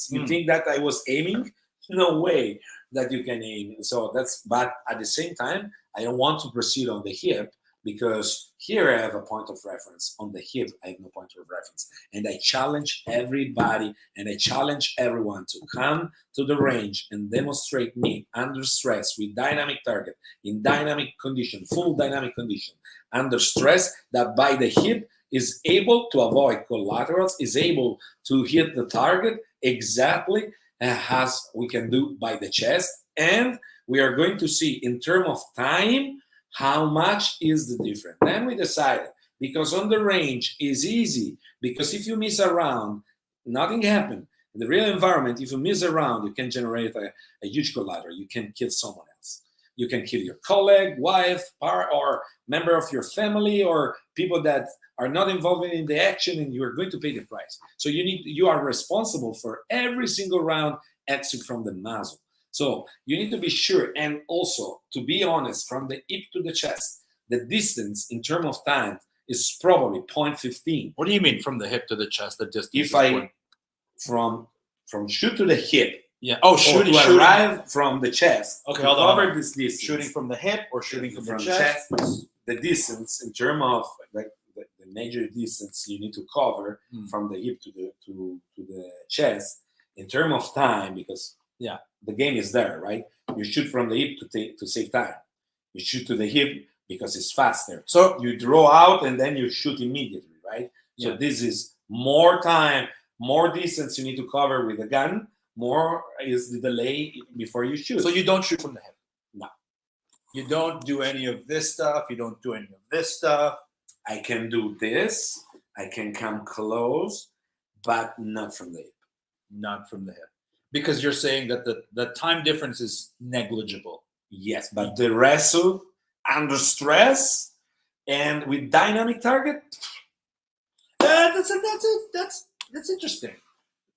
You think that I was aiming? No way that you can aim. So but at the same time, I don't want to proceed on the hip, because here I have a point of reference. On the hip, I have no point of reference. And I challenge everybody and I challenge everyone to come to the range and demonstrate me under stress with dynamic target, in dynamic condition, full dynamic condition, under stress, that by the hip is able to avoid collaterals, is able to hit the target exactly as we can do by the chest. And we are going to see in terms of time how much is the difference. Then we decided, because on the range is easy, because if you miss a round, nothing happened. In the real environment, if you miss a round, you can generate a huge collateral. You can kill someone else. You can kill your colleague, wife, or member of your family, or people that are not involved in the action, and you are going to pay the price. So you are responsible for every single round exit from the muzzle. So you need to be sure, and also to be honest, from the hip to the chest, the distance in terms of time is probably 0.15. What do you mean from the hip to the chest? The distance. If I from shoot to the hip, yeah. Oh, shooting. Arrive from the chest. Okay, hold on. Cover this distance. Shooting from the hip or shooting from the chest. The distance in terms of like the major distance you need to cover from the hip to the chest in terms of time, because the game is there, right? You shoot from the hip to save time. You shoot to the hip because it's faster. So you draw out and then you shoot immediately, right? Yeah. So this is more time, more distance you need to cover with a gun. More is the delay before you shoot. So you don't shoot from the hip? No. You don't do any of this stuff? You don't do any of this stuff? I can do this. I can come close, but not from the hip. Not from the hip. Because you're saying that the time difference is negligible. Yes, but the wrestle under stress and with dynamic target, that's interesting.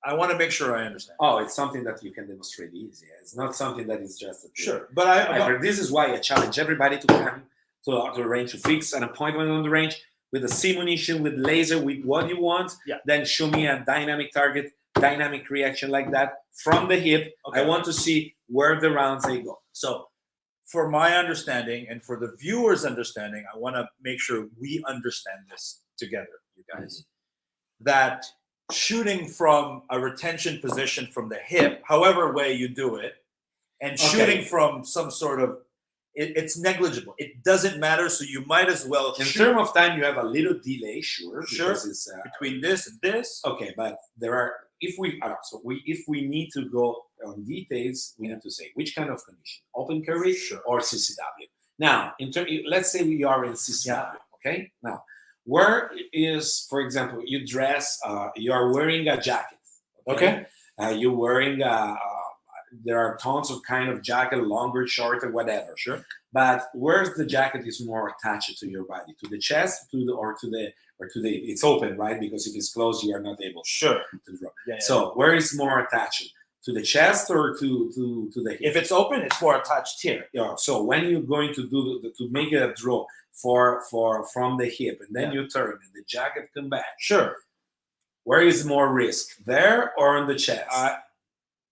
I want to make sure I understand. Oh, it's something that you can demonstrate easy. It's not something that is just sure. But this is why I challenge everybody to come to the range, to fix an appointment on the range with a simunition, with laser, with what you want. Yeah. Then show me a dynamic target, dynamic reaction like that from the hip. Okay. I want to see where the rounds they go. So, for my understanding and for the viewers' understanding, I want to make sure we understand this together, you guys. That shooting from a retention position from the hip, however way you do it, and shooting from some sort of, it's negligible. It doesn't matter, so you might as well in terms of time, you have a little delay, sure. It's, between this and this. Okay, but there are, if we need to go on details, we need to say which kind of condition, open carry or CCW. Now, let's say we are in CCW, okay? Now, where is, for example, you dress, you are wearing a jacket, okay? You're wearing, there are tons of kind of jacket, longer, shorter, whatever. Sure. But where's the jacket is more attached to your body, to the chest, it's open, right? Because if it's closed, you are not able to draw. So where is more attached? To the chest or to the hip? If it's open, it's more attached here. Yeah. So when you're going to do to make a draw from the hip, and then you turn and the jacket come back. Sure. Where is more risk, there or on the chest?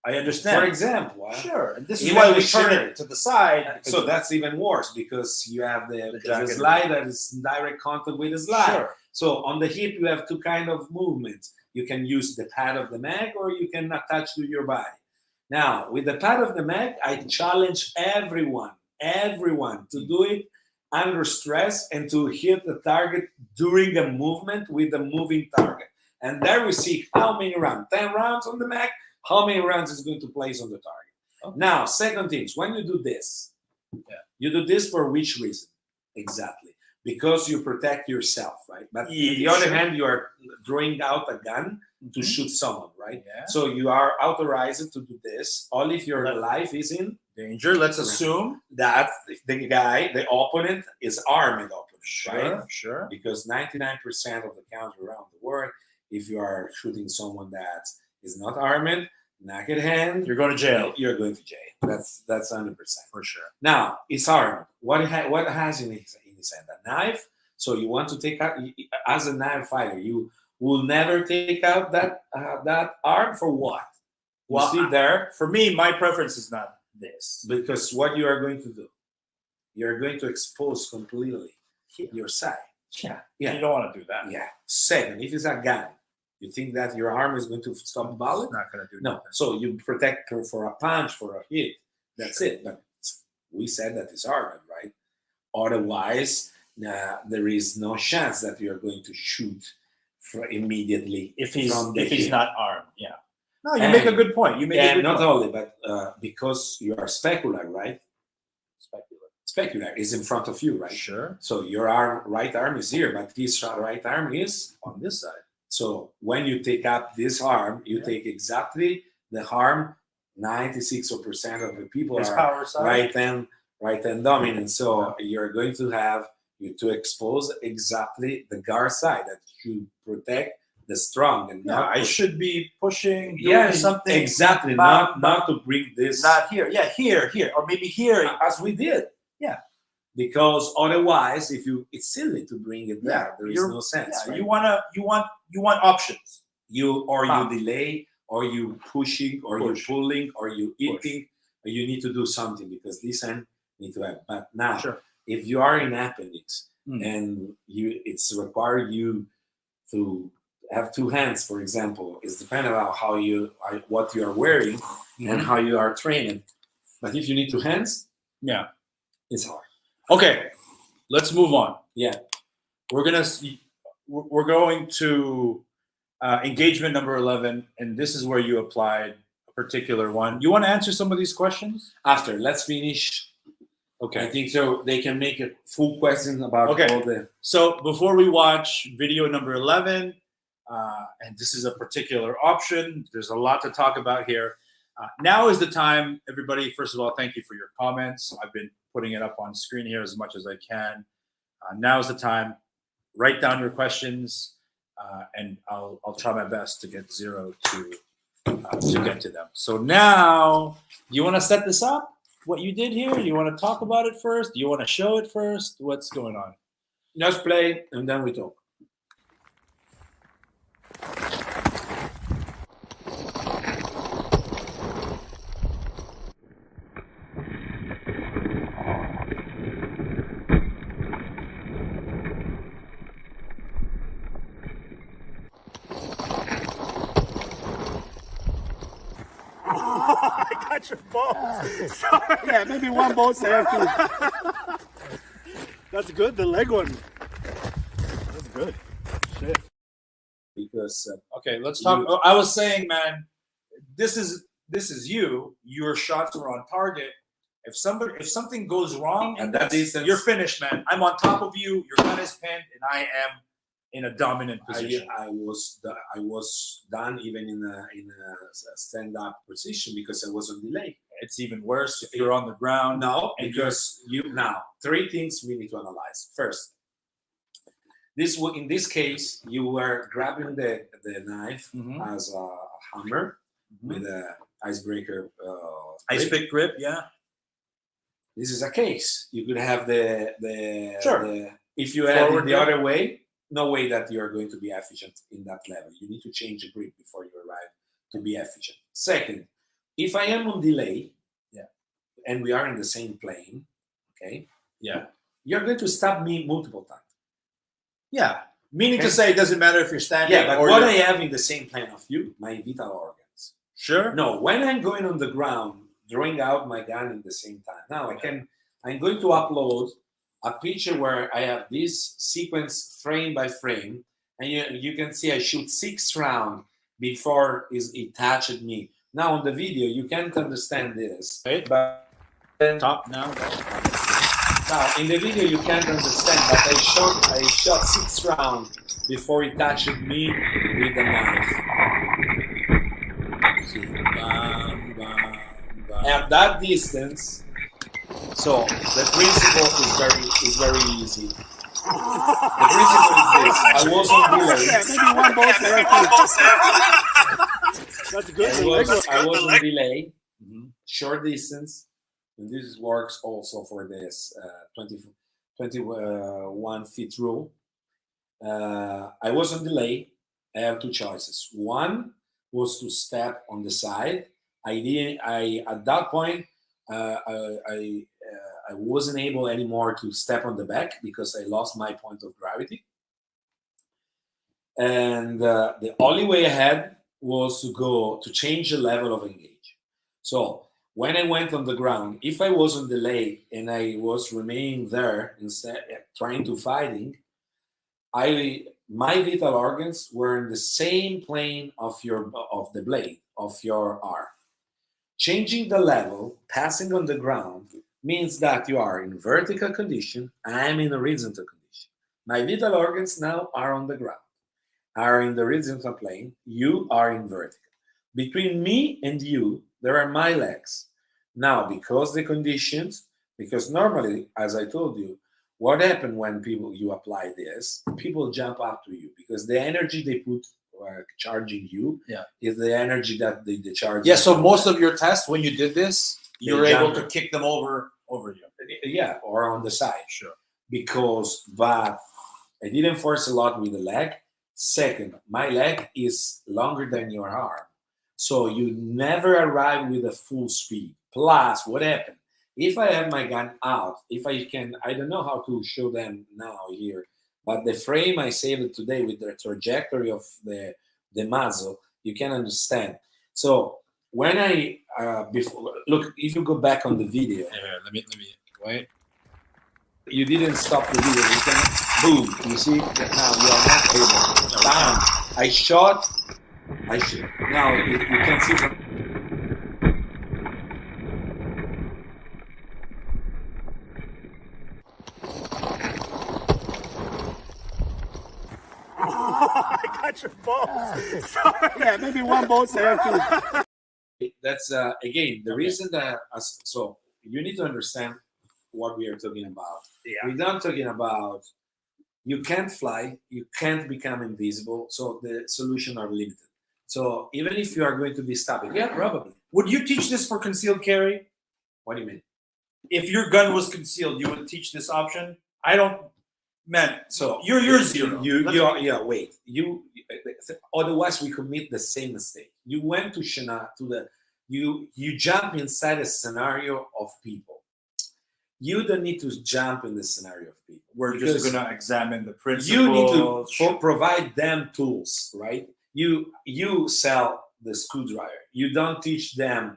I understand. For example, sure. And this is why we turn it to the side. So that's even worse because you have the slide that is in direct contact with the slide. Sure. So on the hip, you have two kind of movements. You can use the pad of the mag or you can attach to your body. Now, with the pad of the mag, I challenge everyone to do it under stress and to hit the target during a movement with a moving target. And there we see how many rounds, 10 rounds on the mag, how many rounds is going to place on the target. Okay. Now, second things, when you do this, you do this for which reason? Exactly. Because you protect yourself, right? But on the other hand, you are drawing out a gun to shoot someone, right? Yeah. So you are authorized to do this only if your life is in danger. Let's assume that the guy, the opponent, is armed opponent, right? Sure. Because 99% of the counts around the world, if you are shooting someone that is not armed, naked hand, you're going to jail. You're going to jail. That's 100% for sure. Now it's armed. What has in his hand? A knife. So you want to take out as a knife fighter. You will never take out that arm for what? Well, see there. For me, my preference is not this because what you are going to do, you are going to expose completely your side. Yeah. You don't want to do that. Yeah. Second, if it's a gun. You think that your arm is going to stop a bullet? It's not going to do no. Nothing. So you protect her for a punch, for a hit. That's it. But we said that it's armed, right? Otherwise, there is no chance that you are going to shoot immediately if he's not armed. Yeah. No, you make a good point. You make a good not point. only, but because you are specular, right? Specular is in front of you, right? Sure. So your right arm is here, but his right arm is on this side. So when you take up this arm, you take exactly the harm. 96% of the people his are power side. right hand dominant. So you're going to have to expose exactly the guard side that should protect the strong and I should be pushing something exactly not to bring this not here. Yeah, here or maybe here as we did. Yeah. because otherwise, it's silly to bring it there. There is no sense. Yeah, right? you want options. You delay, or you pushing, or you pulling, or you eating, or you need to do something because this end need to have. But now, if you are in appendix and it's required you to have two hands, for example, it's dependent on what you are wearing and how you are trained. But if you need two hands, it's hard. Okay, let's move on. Yeah, we're going to engagement number 11, and this is where you applied a particular one. You want to answer some of these questions after? Let's finish. Okay, I think so. They can make a full question about all the. So before we watch video number 11, and this is a particular option. There's a lot to talk about here. Now is the time, everybody. First of all, thank you for your comments. I've been putting it up on screen here as much as I can. Now is the time. Write down your questions, and I'll try my best to get Zero to get to them. So now, you want to set this up? What you did here? You want to talk about it first? Do you want to show it first? What's going on? Let's play, and then we talk. I got your balls. Sorry. Yeah, maybe one ball there. That's good. The leg one. That's good. Shit. Because okay, let's talk. I was saying, man, this is you. Your shots are on target. If something goes wrong at that distance, you're finished, man. I'm on top of you. Your gun is pinned, and I am in a dominant position. I was done even in a stand-up position because I was on delay. It's even worse if you're on the ground. No, because three things we need to analyze. First, in this case, you were grabbing the knife as a hammer with an icebreaker. Ice pick grip, yeah. This is a case. You could have the if you had it the other way, no way that you're going to be efficient in that level. You need to change the grip before you arrive to be efficient. Second, if I am on delay, and we are in the same plane, you're going to stab me multiple times. Yeah, meaning to say it doesn't matter if you're standing. Yeah, but what I have in the same plane of you, my vital organs. Sure. No, when I'm going on the ground, drawing out my gun at the same time. Now I'm going to upload a picture where I have this sequence frame by frame, and you can see I shoot 6 rounds before it touched me. Now on the video you can't understand this, but top now. Now in the video you can't understand, but I shot 6 rounds before it touched me with the knife. See, bam, bam, bam. At that distance. So the principle is very easy. The principle is this: I was on delay. Maybe one ball That's good. I was on delay, short distance, and this works also for this 21 feet rule. I was on delay. I have 2 choices. One was to step on the side. At that point. I wasn't able anymore to step on the back because I lost my point of gravity. And the only way I had was to change the level of engage. So when I went on the ground, if I was on delay and I was remaining there instead trying to fighting, my vital organs were in the same plane of the blade of your arm. Changing the level, passing on the ground, means that you are in vertical condition, I am in a horizontal condition. My vital organs now are on the ground, are in the horizontal plane, you are in vertical. Between me and you, there are my legs. Now, because normally, as I told you, what happened when you apply this, people jump up to you because the energy they put charging you is the energy that they charge. Yeah, so most of your tests, when you did this, you were able to kick them over you. Yeah, or on the side. Sure. But I didn't force a lot with the leg. Second, my leg is longer than your arm. So you never arrive with a full speed. Plus, what happened? If I have my gun out, if I can, I don't know how to show them now here, but the frame I saved today with the trajectory of the muzzle, you can understand. So when I before look, if you go back on the video, Let me wait. you didn't stop the video. You can boom. You see that now you are not able. Bam! I shot. Now you can see from. I got your balls. Sorry. Yeah, maybe one bolt there too. That's again the reason that so you need to understand what we are talking about. Yeah. We're not talking about you can't fly, you can't become invisible, so the solutions are limited. So even if you are going to be stopping, yeah, probably. Would you teach this for concealed carry? What do you mean? If your gun was concealed, you would teach this option? I don't. Man, So you're zero. Wait. Otherwise we commit the same mistake. You went to Shana you jump inside a scenario of people. You don't need to jump in the scenario of people. We're just gonna examine the principles. You need to provide them tools, right? You sell the screwdriver. You don't teach them.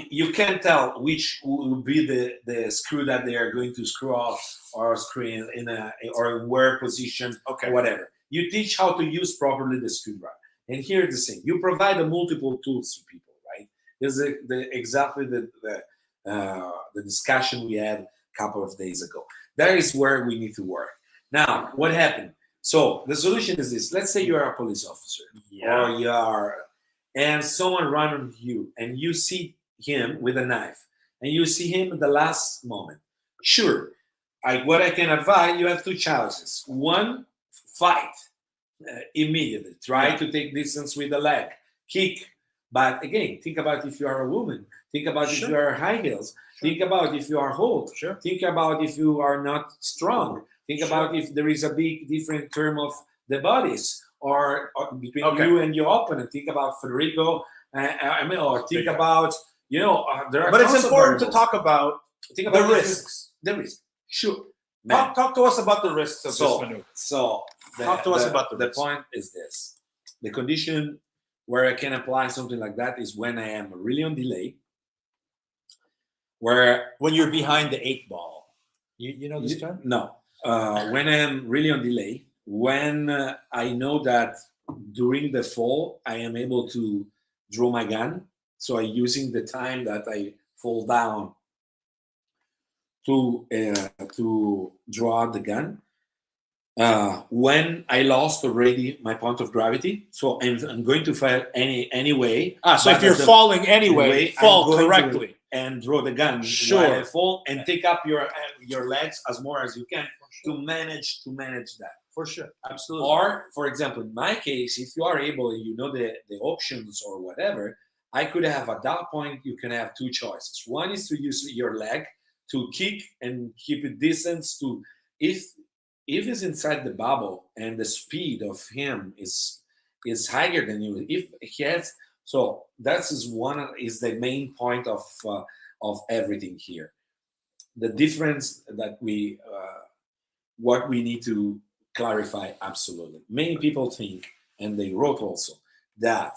You can't tell which will be the screw that they are going to screw off or screw in or in where position, Okay. whatever. You teach how to use properly the screwdriver. And here's the thing: you provide the multiple tools to people, right? This is exactly the discussion we had a couple of days ago. That is where we need to work. Now, what happened? So the solution is this: let's say you are a police officer, or you are, and someone run on you, and you see him with a knife, and you see him at the last moment. Sure, what I can advise, you have two choices. One, fight immediately. Try to take distance with the leg, kick. But again, think about if you are a woman. Think about if you are high heels. Think about if you are old. Think about if you are not strong. Think about if there is a big different term of the bodies or between you and your opponent. Think about Federico. Or think about there are. But it's important to talk about the risks. The risk. Sure. Talk to us about the risks of this maneuver. So talk to us about the point is this: the condition where I can apply something like that is when I am really on delay. When you're behind the 8-ball. You know this term? No. When I am really on delay, when I know that during the fall I am able to draw my gun, so I'm using the time that I fall down to draw out the gun. When I lost already my point of gravity, so I'm going to fail anyway. So if you're falling anyway, fall correctly and draw the gun while I fall, and take up your legs as more as you can to manage that. For sure, absolutely. Or, for example, in my case, if you are able, the options or whatever, I could have at that point you can have two choices. One is to use your leg to kick and keep it distance to if it's inside the bubble and the speed of him is higher than you. If he has, so that is the main point of everything here. The difference that what we need to clarify absolutely. Many people think, and they wrote also, that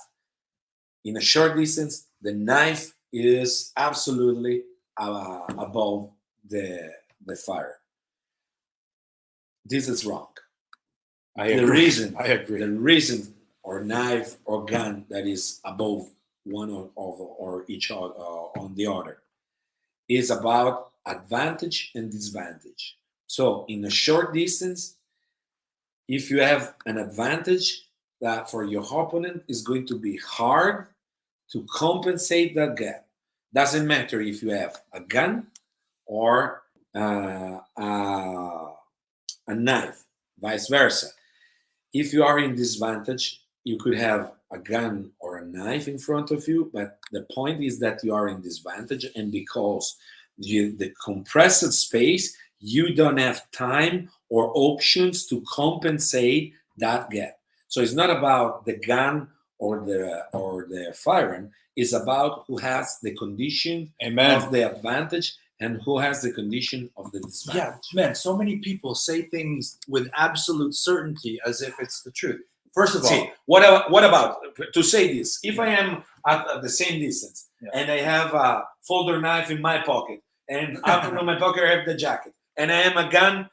in a short distance the knife is absolutely above the fire. This is wrong. I agree. The reason or knife or gun that is above one or each other on the other is about advantage and disadvantage. So in a short distance, if you have an advantage, that for your opponent is going to be hard to compensate that gap. Doesn't matter if you have a gun or a knife, vice versa. If you are in disadvantage, you could have a gun or a knife in front of you, but the point is that you are in disadvantage, and because the compressed space, you don't have time or options to compensate that gap. So it's not about the gun or the firearm. It's about who has the condition of the advantage and who has the condition of the disadvantage. Yeah, man, so many people say things with absolute certainty as if it's the truth. First of all, what about to say this? If I am at the same distance and I have a folder knife in my pocket, and out of my pocket I have the jacket, and I have a gun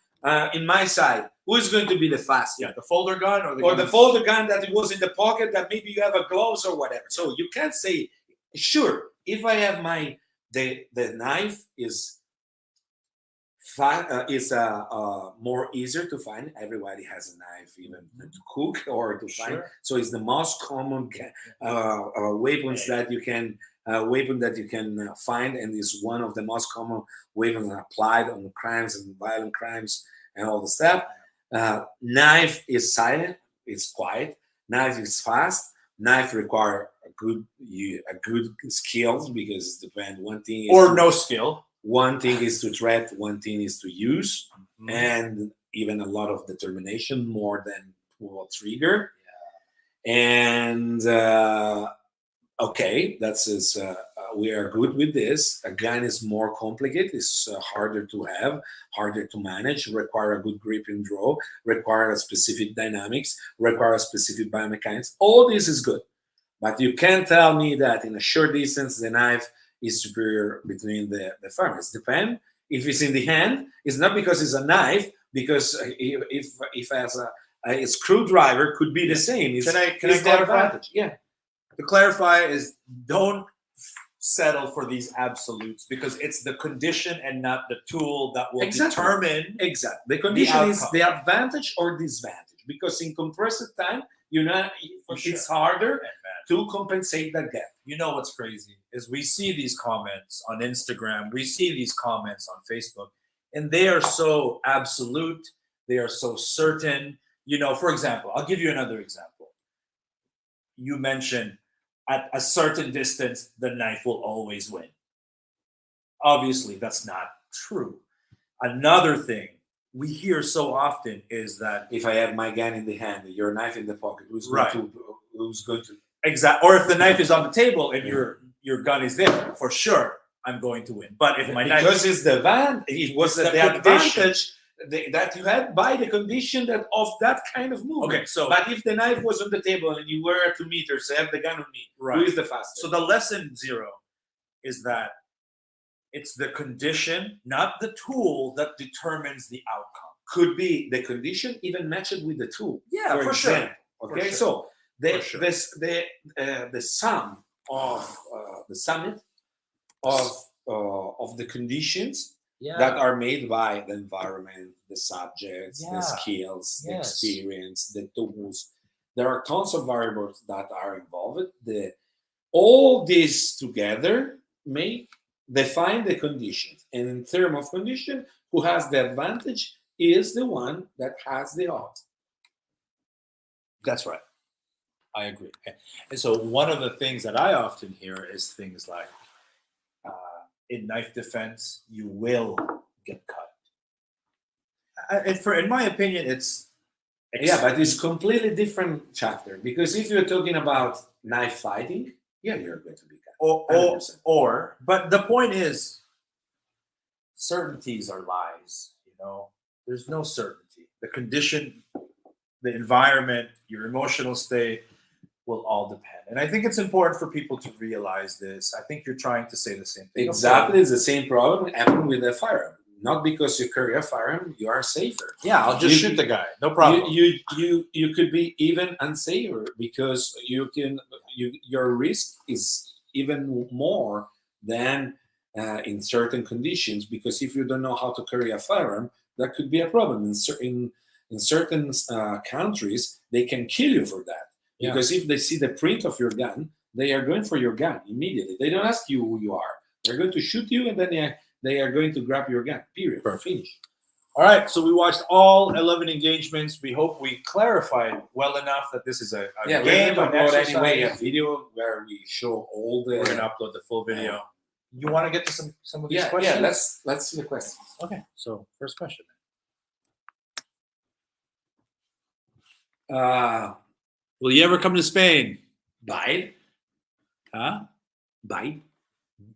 in my side, who is going to be the fastest? Yeah, the folder gun or the folder gun that it was in the pocket that maybe you have a gloves or whatever. So you can't say, sure, if I have the knife is more easier to find. Everybody has a knife, even to cook or to find. So it's the most common weapons that you can find, and is one of the most common weapons applied on crimes and violent crimes and all the stuff. Knife is silent, it's quiet. Knife is fast. Knife require a good skills, because it depends. One thing is no skill. One thing is to threat, one thing is to use, and even a lot of determination, more than pull a trigger. And okay, that's we are good with this. A gun is more complicated. It's harder to have, harder to manage, require a good grip and draw, require a specific dynamics, require a specific biomechanics. All this is good. But you can't tell me that in a short distance, the knife is superior between the firearms. Depend. If it's in the hand, it's not because it's a knife, because if as a screwdriver could be the same. Can I clarify? Yeah. To clarify is, don't settle for these absolutes, because it's the condition and not the tool that will determine the condition is the advantage or disadvantage, because in compressed time, it's harder to compensate that gap. You know what's crazy is we see these comments on Instagram, we see these comments on Facebook, and they are so absolute, they are so certain. For example, I'll give you another example. You mentioned at a certain distance, the knife will always win. Obviously, that's not true. Another thing we hear so often is that if I have my gun in the hand, your knife in the pocket, who's going to exactly? Or if the knife is on the table and your gun is there, for sure, I'm going to win. But if my knife, because it's it was the advantage that you had by the condition of that kind of movement. Okay, so but if the knife was on the table and you were at 2 meters, I have the gun on me. Right. Who is the fastest? So the lesson zero is that it's the condition, not the tool, that determines the outcome. Could be the condition even matched with the tool. Yeah, for sure. Okay, so the sum of the summit of the conditions that are made by the environment, the subjects, the skills, the experience, the tools. There are tons of variables that are involved. All this together define the conditions. And in terms of condition, who has the advantage is the one that has the odds. That's right. I agree. And so one of the things that I often hear is things like, in knife defense, you will get cut. In my opinion, it's but it's completely different chapter, because if you're talking about knife fighting, you're going to be cut. But the point is, certainties are lies. There's no certainty. The condition, the environment, your emotional state will all depend. And I think it's important for people to realize this. I think you're trying to say the same thing. Exactly, it's the same problem happened with a firearm. Not because you carry a firearm, you are safer. Yeah, I'll just shoot the guy. No problem. You could be even unsafer, because your risk is even more than in certain conditions. Because if you don't know how to carry a firearm, that could be a problem. In certain countries, they can kill you for that. Because if they see the print of your gun, they are going for your gun immediately. They don't ask you who you are. They're going to shoot you, and then they are going to grab your gun. Period. Finish. All right. So we watched all 11 engagements. We hope we clarified well enough that this is a game. We're going to upload anyway a video where we show all the. We're going to upload the full video. You want to get to some of these Yeah, questions? let's see the questions. Okay. So first question. Will you ever come to Spain? Bide, Huh? bide,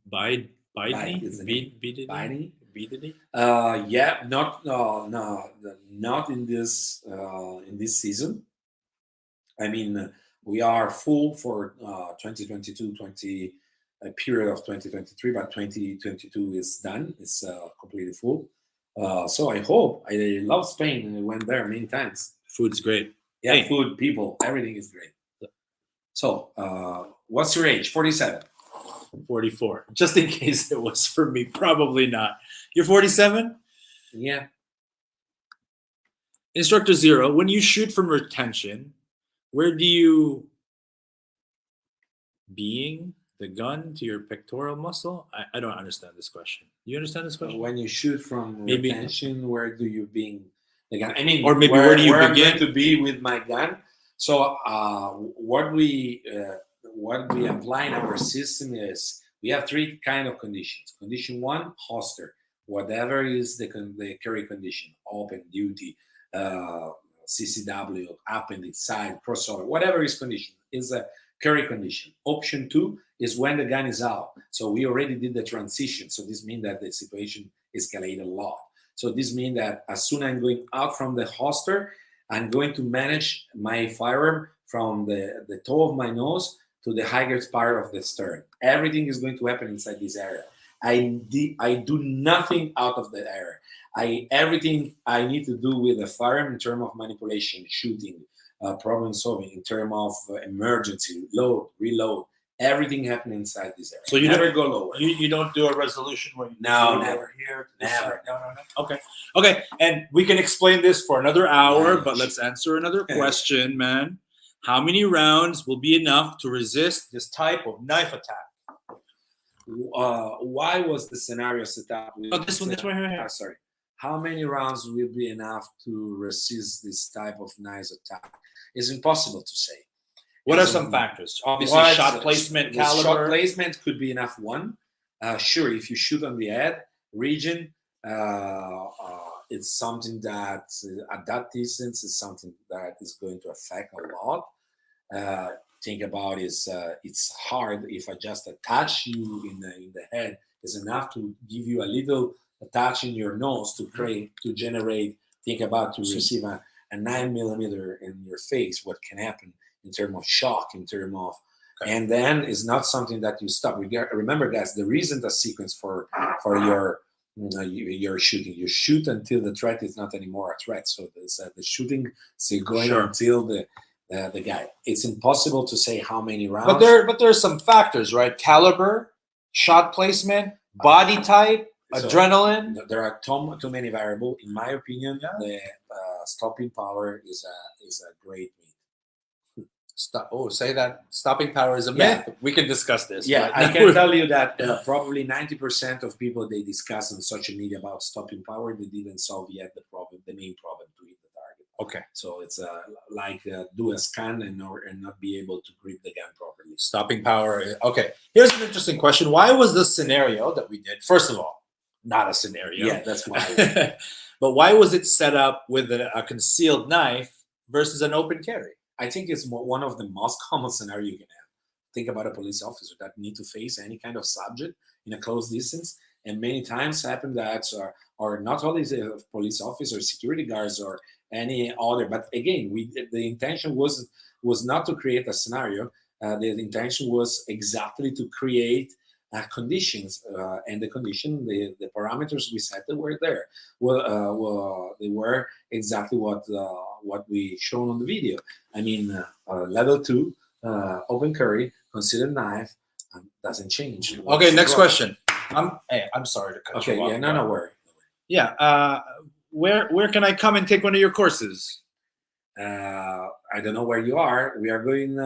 Bide is the name. Biding. Bidini? Yeah, not in this season. I mean, we are full for 2022, a period of 2023, but 2022 is done. It's completely full. So I hope. I love Spain and I went there many times. Food's great. Yeah, Hey. food, people, everything is great. So, what's your age? 47. 44. Just in case it was for me, probably not. You're 47? Yeah. Instructor 0, when you shoot from retention, where do you being the gun to your pectoral muscle? I don't understand this question. Do you understand this question? When you shoot from Maybe. retention, where do you being the gun? I mean, or maybe where do you I'm begin? going to be with my gun? So what we apply in our system is we have three kind of conditions. Condition 1, holster, whatever is the carry condition, open, duty, CCW, appendix, side, crossover, whatever is condition is a carry condition. Option 2 is when the gun is out. So we already did the transition. So this means that the situation escalated a lot. So this means that as soon as I'm going out from the holster, I'm going to manage my firearm from the toe of my nose to the highest part of the stern. Everything is going to happen inside this area. I do nothing out of the area. Everything I need to do with the firearm in terms of manipulation, shooting, problem solving, in terms of emergency, load, reload, everything happens inside this area. So you never go lower. You don't do a resolution where you No, go never. over here. Never. No. Okay. And we can explain this for another hour, Yeah. but let's answer another question, man. How many rounds will be enough to resist this type of knife attack? Why was the scenario set up? This one right here. Sorry. How many rounds will be enough to resist this type of knife attack? It's impossible to say. What are some factors? Obviously, shot placement, caliber. Shot placement could be enough one. Sure, if you shoot on the head region, it's something that at that distance is something that is going to affect a lot. Think about is it's hard if I just attach you in the head is enough to give you a little touch in your nose to generate. Think about to receive a 9mm in your face. What can happen in terms of shock, in terms of, and then it's not something that you stop. Remember, guys, there isn't a sequence for your shooting. You shoot until the threat is not anymore a threat. So the shooting is going until the guy. It's impossible to say how many rounds. But there's some factors, right? Caliber, shot placement, body type, adrenaline. There are too many variables. In my opinion, the stopping power is a great myth. Say that stopping power is a myth. Yeah. We can discuss this. Yeah, I can tell you that probably 90% of people they discuss on social media about stopping power, they didn't solve yet the main problem to hit the target. Okay. So it's like do a scan and not be able to grip the gun properly. Stopping power. Okay. Here's an interesting question. Why was the scenario that we did, first of all, not a scenario. Yeah, that's why. But why was it set up with a concealed knife versus an open carry? I think it's one of the most common scenarios you can have. Think about a police officer that need to face any kind of subject in a close distance. And many times happen that or not only the police officers, security guards, or any other. But again, the intention was not to create a scenario. The intention was exactly to create conditions, and the condition, the parameters we set that were there. They were exactly what we shown on the video. I mean, level 2, open carry, considered knife, doesn't change. Okay, next question. I'm sorry to cut you off. Yeah, no worry. Yeah, where can I come and take one of your courses? I don't know where you are. We are going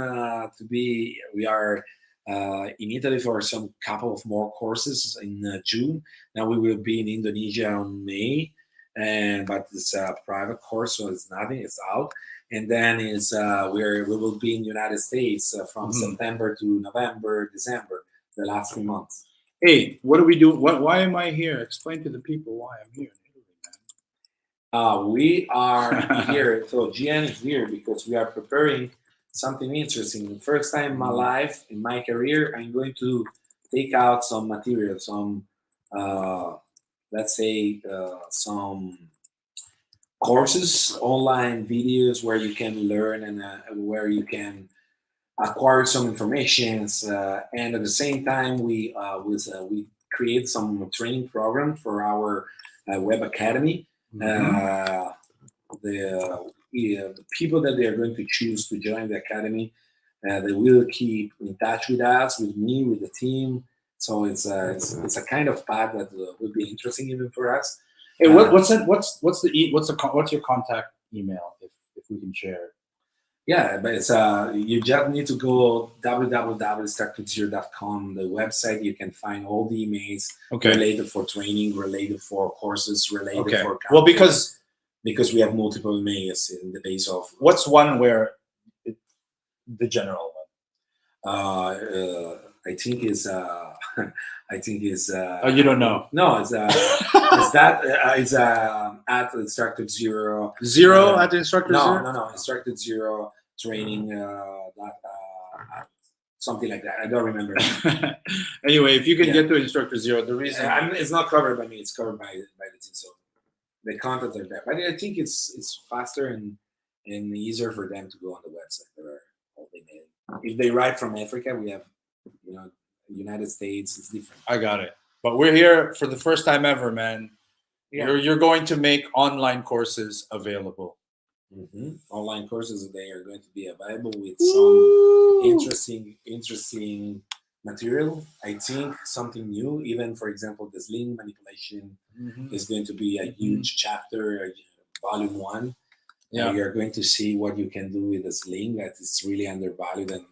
we are in Italy for some couple of more courses in June. Now we will be in Indonesia on May, but it's a private course, so it's nothing. It's out, and then we will be in the United States from September to November, December, the last 3 months. Hey, what are we doing? Why am I here? Explain to the people why I'm here in Italy, man. We are here. So Gian is here because we are preparing something interesting. The first time in my life, in my career, I'm going to take out some material, some let's say some courses, online videos where you can learn and where you can acquire some information. And at the same time, we create some training program for our web academy. The people that they are going to choose to join the academy, they will keep in touch with us, with me, with the team. So it's a kind of path that will be interesting even for us. Hey, what's your contact email if we can share? Yeah, but it's you just need to go www.startwithzero.com, the website. You can find all the emails related for training, related for courses, related for well, because we have multiple emails in the base of what's one where the general one. I think is I think is oh, you don't know? No, it's it's that it's at Instructed Zero at Instructed Zero. No, Instructed Zero training something like that. I don't remember. Anyway, if you can get to Instructor Zero, the reason it's not covered by me, it's covered by the team. So the content are there, but I think it's faster and easier for them to go on the website. If they write from Africa, we have United States. It's different. I got it. But we're here for the first time ever, man. Yeah. You're going to make online courses available. Online courses, they are going to be available with some interesting material. I think something new, even for example, the sling manipulation is going to be a huge chapter, volume 1. Yeah, you're going to see what you can do with the sling that is really undervalued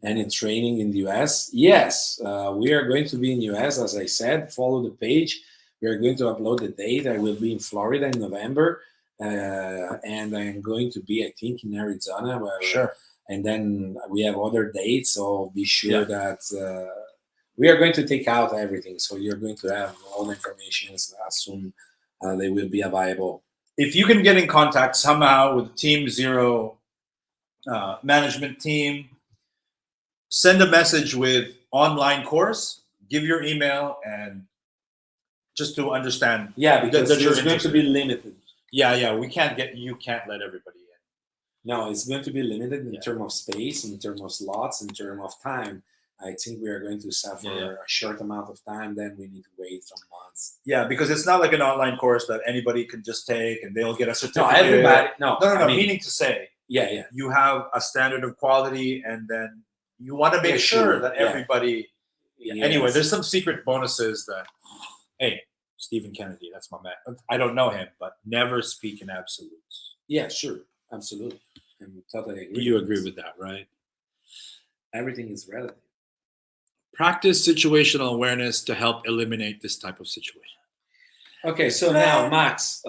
and in training in the US. Yes, we are going to be in US, as I said. Follow the page. We are going to upload the date. I will be in Florida in November. And I'm going to be, I think, in Arizona. Sure. And then we have other dates, so be sure that we are going to take out everything. So you're going to have all the information as soon they will be available. If you can get in contact somehow with Team Zero management team, send a message with online course, give your email, and just to understand. Yeah, because it's going to be limited. Yeah, you can't let everybody in. No, it's going to be limited in terms of space, in terms of slots, in terms of time. I think we are going to suffer a short amount of time, then we need to wait some months. Yeah, because it's not like an online course that anybody can just take and they'll get a certificate. No, everybody. No, meaning to say, you have a standard of quality, and then you want to make sure that everybody. Yeah. Anyway, there's some secret bonuses that. Hey, Stephen Kennedy, that's my man. I don't know him, but never speak in absolutes. Yeah, sure, absolutely. I'm totally agree. You agree with that, right? Everything is relative. Practice situational awareness to help eliminate this type of situation. Okay, so now Max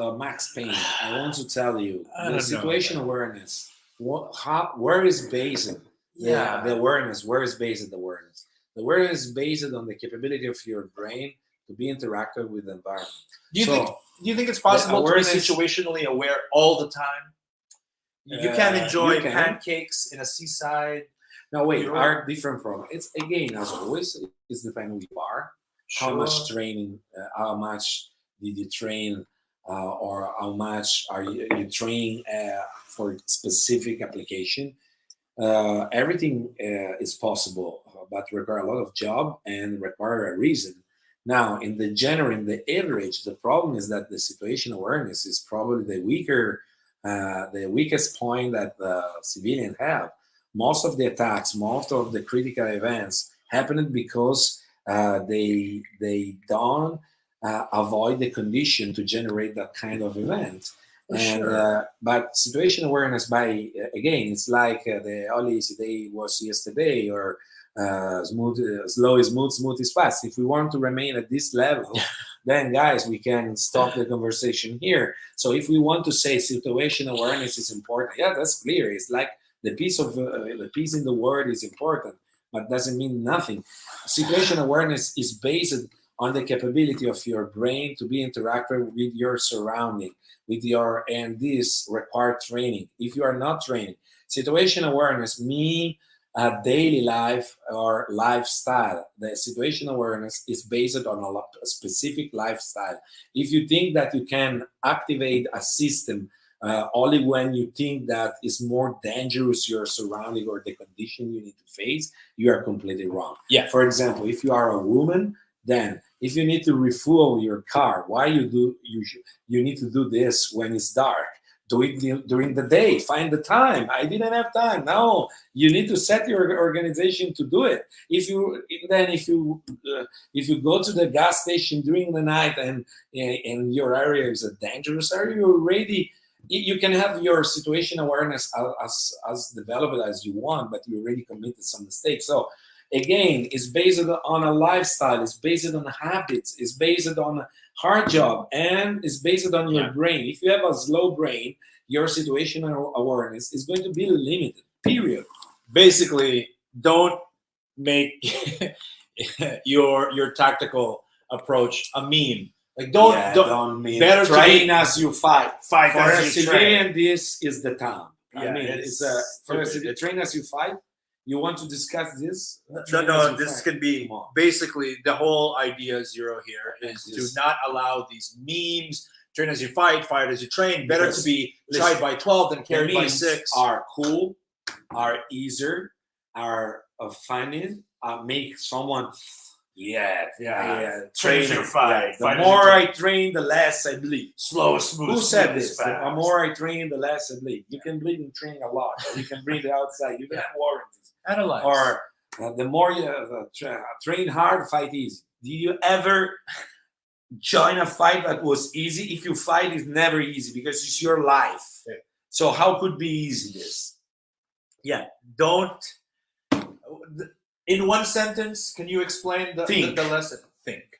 Payne, I want to tell you the situational awareness. Where is based? The awareness. Where is based the awareness? The awareness is based on the capability of your brain to be interactive with the environment. Do you think it's possible to be situationally aware all the time? You can't enjoy pancakes in a seaside. No, wait, are different programs. It's again, as always, it's depending who you are, how much training, how much did you train, or how much are you training for specific application. Everything is possible, but require a lot of job and require a reason. Now, in the general, in the average, the problem is that the situational awareness is probably the weakest point that the civilians have. Most of the attacks, most of the critical events happened because they don't avoid the condition to generate that kind of event. But situation awareness, by again, it's like the only day was yesterday, or slow is smooth is fast. If we want to remain at this level, then guys, we can stop the conversation here. So if we want to say situation awareness is important, that's clear. It's like the piece in the word is important, but doesn't mean nothing. Situation awareness is based on the capability of your brain to be interactive with your surrounding, and this require training. If you are not trained, situation awareness mean daily life or lifestyle. The situation awareness is based on a specific lifestyle. If you think that you can activate a system only when you think that is more dangerous your surrounding or the condition you need to face, you are completely wrong. Yeah. For example, if you are a woman, then if you need to refuel your car, why you need to do this when it's dark? Do it during the day. Find the time. I didn't have time. No, you need to set your organization to do it. If you go to the gas station during the night and your area is a dangerous area, you can have your situation awareness as developed as you want, but you already committed some mistakes. So again, it's based on a lifestyle, it's based on habits, it's based on a hard job, and it's based on your brain. If you have a slow brain, your situational awareness is going to be limited, period. Basically, don't make your tactical approach a meme. Like don't mean better train as you fight. Fight For as a you train. civilian, this is the time. Yeah, I mean, it's for a stupid. civilian, train as you fight. You want to discuss this? No, this can be basically the whole idea zero here is to not allow these memes. Train as you fight as you train. Better Because, to be listen, tried by 12 than carried by memes 6. Are cool, are easier, are funny, make someone Train as you fight. The more I train, the less I bleed. Slow, smooth. Who said smooth, this? fast. The more I train, the less I bleed. You can bleed in training a lot. You can bleed outside. You can have warranties. Analyze. Or the more you train hard, fight easy. Did you ever join a fight that was easy? If you fight, it's never easy because it's your life. Yeah. So how could be easy this? Yeah. Don't. In one sentence, can you explain the lesson? Think.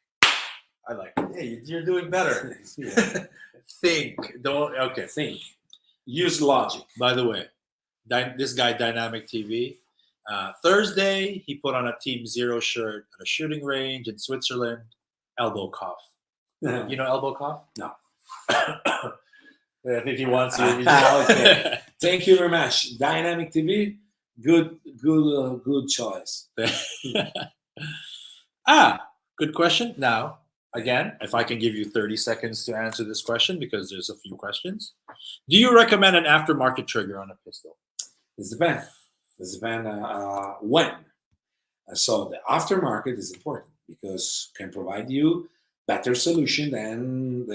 I like it. Hey, you're doing better. Think. Don't. Okay. Think. Use logic. By the way, this guy, Dynamic TV, Thursday, he put on a Team Zero shirt at a shooting range in Switzerland. Elbow cough. You know elbow cough? No. I think he wants you. Okay. Thank you very much. Dynamic TV, good choice. Good question. Now, again, if I can give you 30 seconds to answer this question, because there's a few questions. Do you recommend an aftermarket trigger on a pistol? It depends. It depends when. So the aftermarket is important because it can provide you better solution than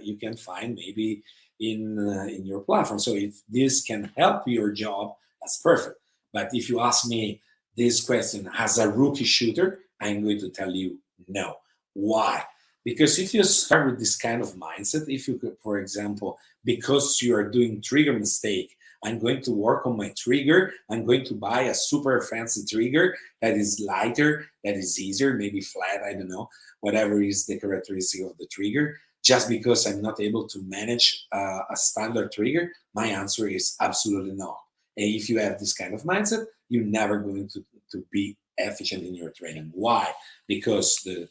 you can find maybe in your platform. So if this can help your job, that's perfect. But if you ask me this question as a rookie shooter, I'm going to tell you no. Why? Because if you start with this kind of mindset, if you could, for example, because you are doing trigger mistake, I'm going to work on my trigger. I'm going to buy a super fancy trigger that is lighter, that is easier, maybe flat, I don't know, whatever is the characteristic of the trigger. Just because I'm not able to manage a standard trigger, my answer is absolutely no. And if you have this kind of mindset, you're never going to be efficient in your training. Why? Because the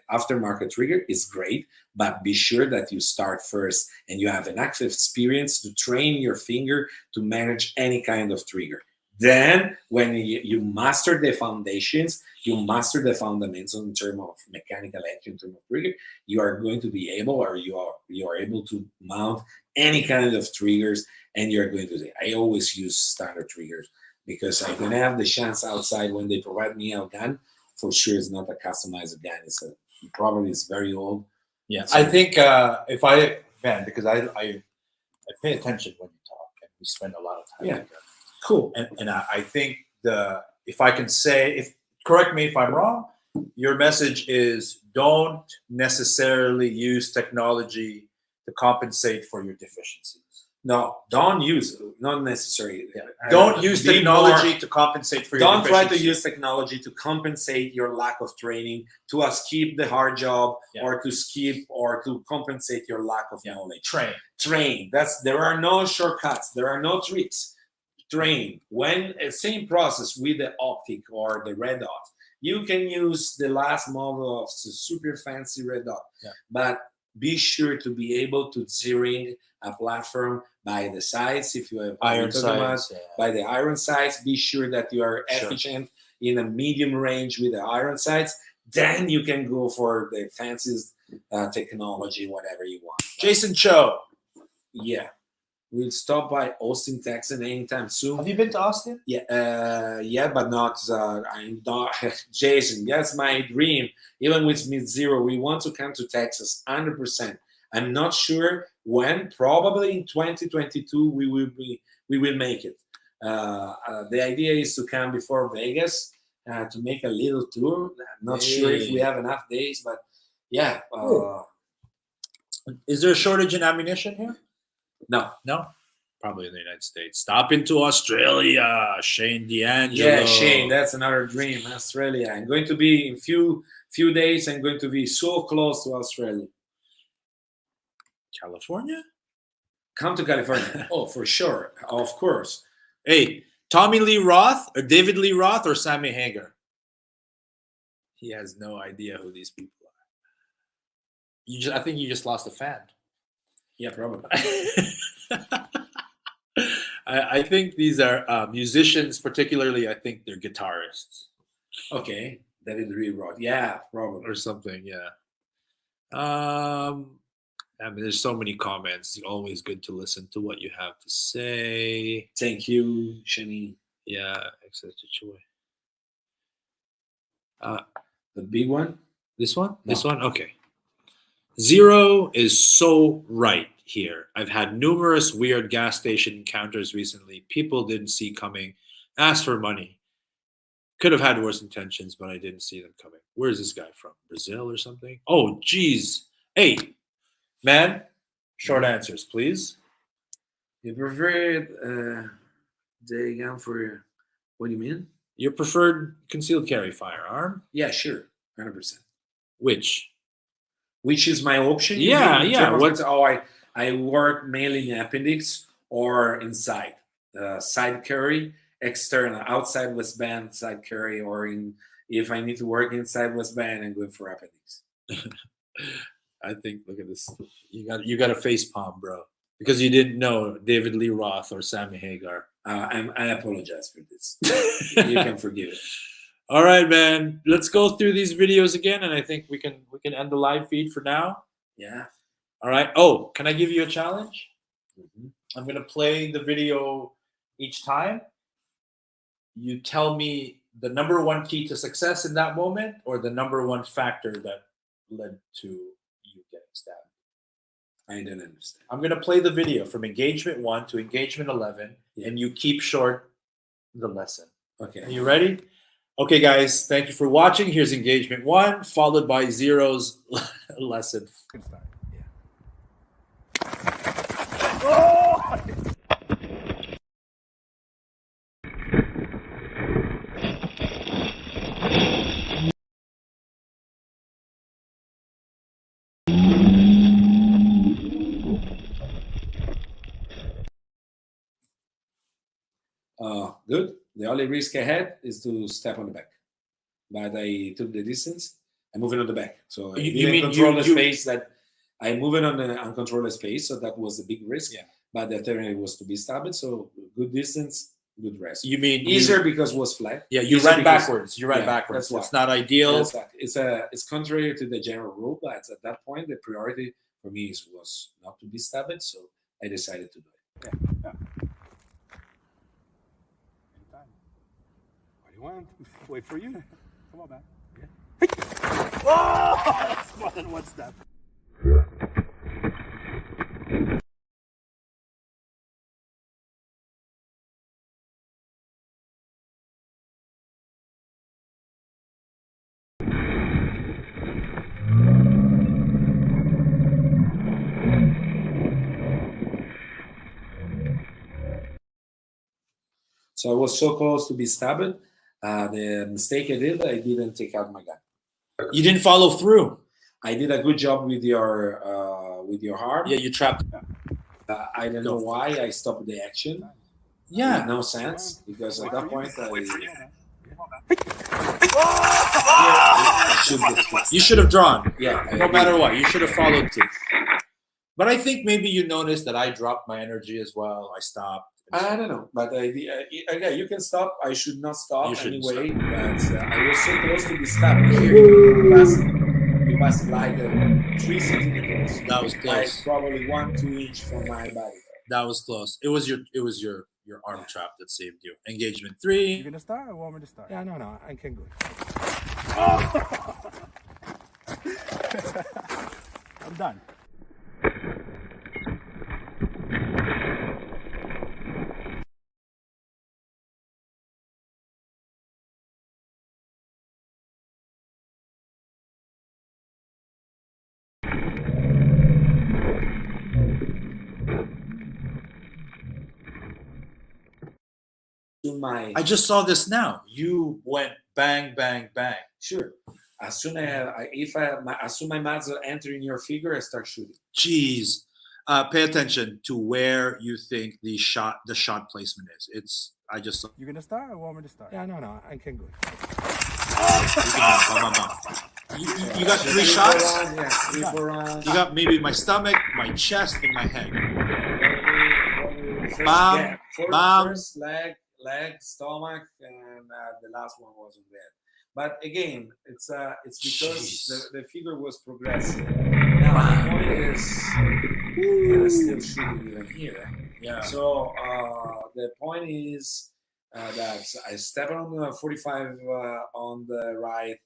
aftermarket trigger is great, but be sure that you start first and you have enough experience to train your finger to manage any kind of trigger. Then when you master the foundations, you master the fundamentals in terms of mechanical action, in terms of trigger, you are going to be able, or you are able to mount any kind of triggers, and you're going to say, I always use standard triggers because I don't have the chance outside when they provide me a gun. For sure, it's not a customized gun. Probably it's very old. Yeah, so I think because I pay attention when you talk, and we spend a lot of time together. Cool. And I think if I can say, correct me if I'm wrong, your message is don't necessarily use technology to compensate for your deficiencies. No, don't use it. Not necessarily. Yeah. Don't use technology to compensate for your deficiencies. Don't try to use technology to compensate your lack of training, to skip the hard job, or to skip or to compensate your lack of knowledge. Train. There are no shortcuts. There are no tricks. train when same process with the optic or the red dot. You can use the last model of the super fancy red dot, but be sure to be able to zeroing a platform by the sides. If you have iron sights, by the iron sights, be sure that you are efficient in a medium range with the iron sights. Then you can go for the fanciest technology, whatever you want. Jason Cho. Yeah. We'll stop by Austin, Texas anytime soon. Have you been to Austin? Yeah, yeah, but not. I'm not Jason. That's my dream. Even with Mid Zero, we want to come to Texas 100%. I'm not sure when. Probably in 2022 we will make it. The idea is to come before Vegas to make a little tour. I'm not sure if we have enough days, but yeah. Is there a shortage in ammunition here? No. Probably in the United States. Stop into Australia, Shane D'Angelo. Yeah, Shane, that's another dream. Australia. I'm going to be in few days. I'm going to be so close to Australia. California? Come to California. Oh, for sure. Of course. Hey, Tommy Lee Roth or David Lee Roth or Sammy Hagar? He has no idea who these people are. I think you just lost a fan. Yeah, probably. I think these are musicians, particularly. I think they're guitarists. Okay, that is really right. Yeah, probably. Or something. Yeah. I mean, there's so many comments. It's always good to listen to what you have to say. Thank you, Shani. Yeah, access to joy. The big one. This one. No. This one. Okay. Zero is so right here. I've had numerous weird gas station encounters recently. People didn't see coming, asked for money. Could have had worse intentions, but I didn't see them coming. Where's this guy from? Brazil or something? Oh, geez. Hey, man, short answers, please. You prefer the gun for what do you mean? Your preferred concealed carry firearm? Yeah, sure, 100%. Which is my option? Yeah. What? I work mainly in appendix or inside side carry, external, outside waistband side carry, or if I need to work inside waistband, I'm going for appendix. I think, look at this. You got a face palm, bro, because you didn't know David Lee Roth or Sammy Hagar. I apologize for this. You can forgive it. All right, man. Let's go through these videos again, and I think we can end the live feed for now. Yeah. All right. Oh, can I give you a challenge? Mm-hmm. I'm gonna play the video each time. You tell me the number one key to success in that moment, or the number one factor that led to you getting stabbed. I don't understand. I'm gonna play the video from engagement 1 to engagement 11, and you keep short the lesson. Okay. Are you ready? Okay, guys, thank you for watching. Here's engagement 1, followed by Zero's lesson. Good start. Yeah. Good. The only risk I had is to step on the back, but I took the distance. I'm moving on the back, so I didn't control the space that I'm moving on the uncontrolled space. So that was the big risk. Yeah. But the alternative was to be stabbed. So good distance, good rest. You mean easier because it was flat. Yeah, you Easier ran because- backwards. You ran backwards. That's why. It's not ideal. It's contrary to the general rule, but at that point, the priority for me was not to be stabbed. So I decided to do it. Yeah. Anytime. What do you want? Wait for you. Come on, man. Yeah. Oh! That's more than one step. So I was so close to be stabbed. The mistake I didn't take out my gun. You didn't follow through. I did a good job with your arm. Yeah, you trapped. I don't know why I stopped the action. Yeah. No sense, because at that point you should have drawn. Yeah, No matter what, you should have followed too. But I think maybe you noticed that I dropped my energy as well. I stopped. I don't know, but again, you can stop. I should not stop You shouldn't anyway. But I was so close to be stopped. Here, you passed like 3 centimeters. That was Like close. probably 1-2 inch from my body. That was close. It was your arm trap that saved you. Engagement 3. You gonna start or want me to start? Yeah, no, I can go. I'm done. My I just saw this now. You went bang, bang, bang. sure. As soon as soon my muzzle enter in your figure, I start shooting. Jeez. Pay attention to where you think the shot placement is. I just saw. You gonna start or want me to start? Yeah, no, I can go. You got 3 shots. Yeah, 3-4 rounds. You got maybe my stomach, my chest, and my head. Bam, bam. First leg, stomach, and the last one wasn't there. But again, it's because the figure was progressing. Now the point is still shooting even here. Yeah. So the point is that I step on the 45 on the right,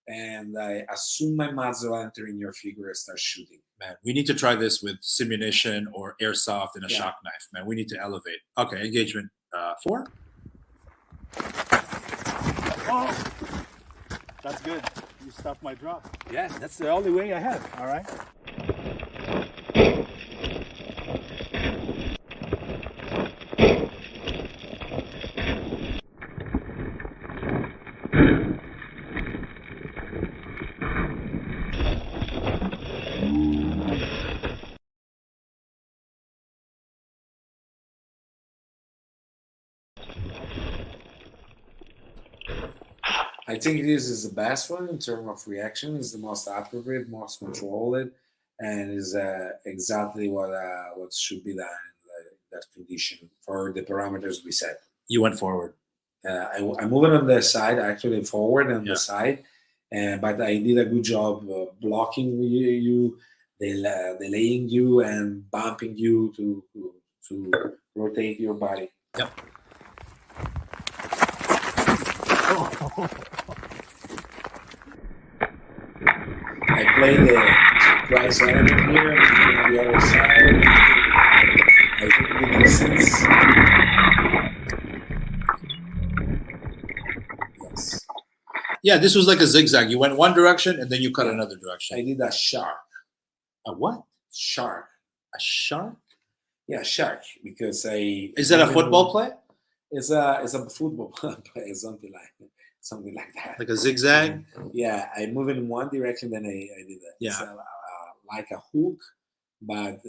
and as soon my muzzle enter in your figure, I start shooting. Man, we need to try this with simunition or airsoft and a shock knife. Man, we need to elevate. Okay, engagement 4. Oh, that's good. You stopped my drop. Yeah, that's the only way I have. All right. I think this is the best one in terms of reaction. It's the most appropriate, most controlled, and is exactly what should be done in that condition for the parameters we set. You went forward. I'm moving on the side, actually forward on the side, but I did a good job blocking you, delaying you, and bumping you to rotate your body. Yep. I play the price element here on the other side. I think the distance. Yes. Yeah, this was like a zigzag. You went one direction and then you cut another direction. I did a shark. A what? Shark. A shark? Yeah, shark. Because Is that a football play? It's a football play, something like that. Like a zigzag? Yeah, I move in one direction, then I did that. Yeah. It's like a hook, but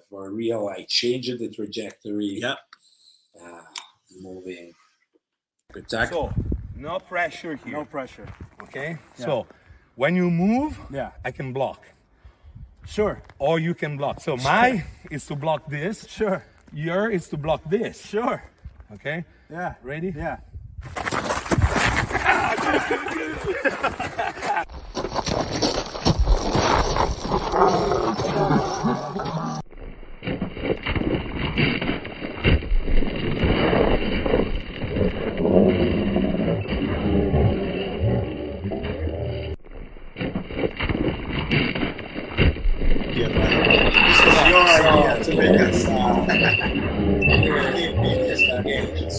for real, I changed the trajectory. Yep. Moving. Good tackle. So, no pressure here. No pressure. Okay, Yeah. so when you move, Yeah. I can block, Sure. or you can block. So my is to block this, Sure. your is to block this. Sure. Okay, Yeah. ready? Yeah. To make us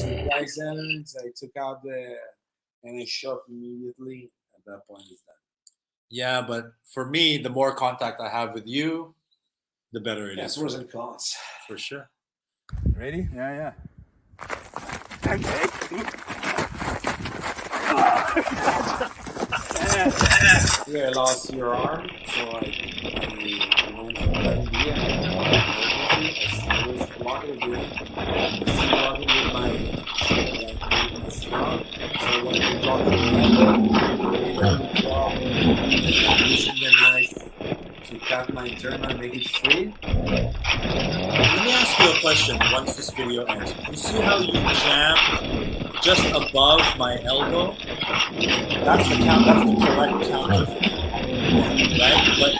surprise elements, I took out and I shot immediately. At that point, it's done. Yeah, but for me, the more contact I have with you, the better it Yes, is. pros and cons. For sure. Ready? Yeah. Yeah, I lost your arm, so I went for an idea. I was block it again. Still blocking with my strong. So when you block the elbow, using the knife to cut my internal and make it free. Let me ask you a question once this video ends. You see how you jam just above my elbow? That's the count. That's the correct counter for me, right? But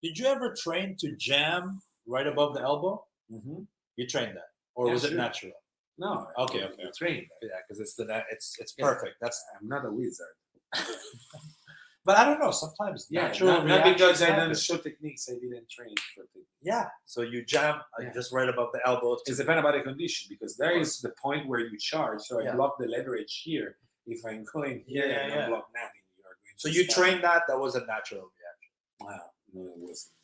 did you ever train to jam right above the elbow? Mm-hmm. You trained that, or was it natural? No. Okay. Trained. Yeah, because it's perfect. That's I'm not a wizard. But I don't know. Sometimes natural not because I reactions didn't show techniques. I didn't train for techniques. Yeah. So you jam just right above the elbow. It's depending about the condition because there is the point where you charge. So I block the leverage here. If I'm going here, I don't block nothing. You are going so you trained that. That was a natural reaction. Wow. No, it wasn't.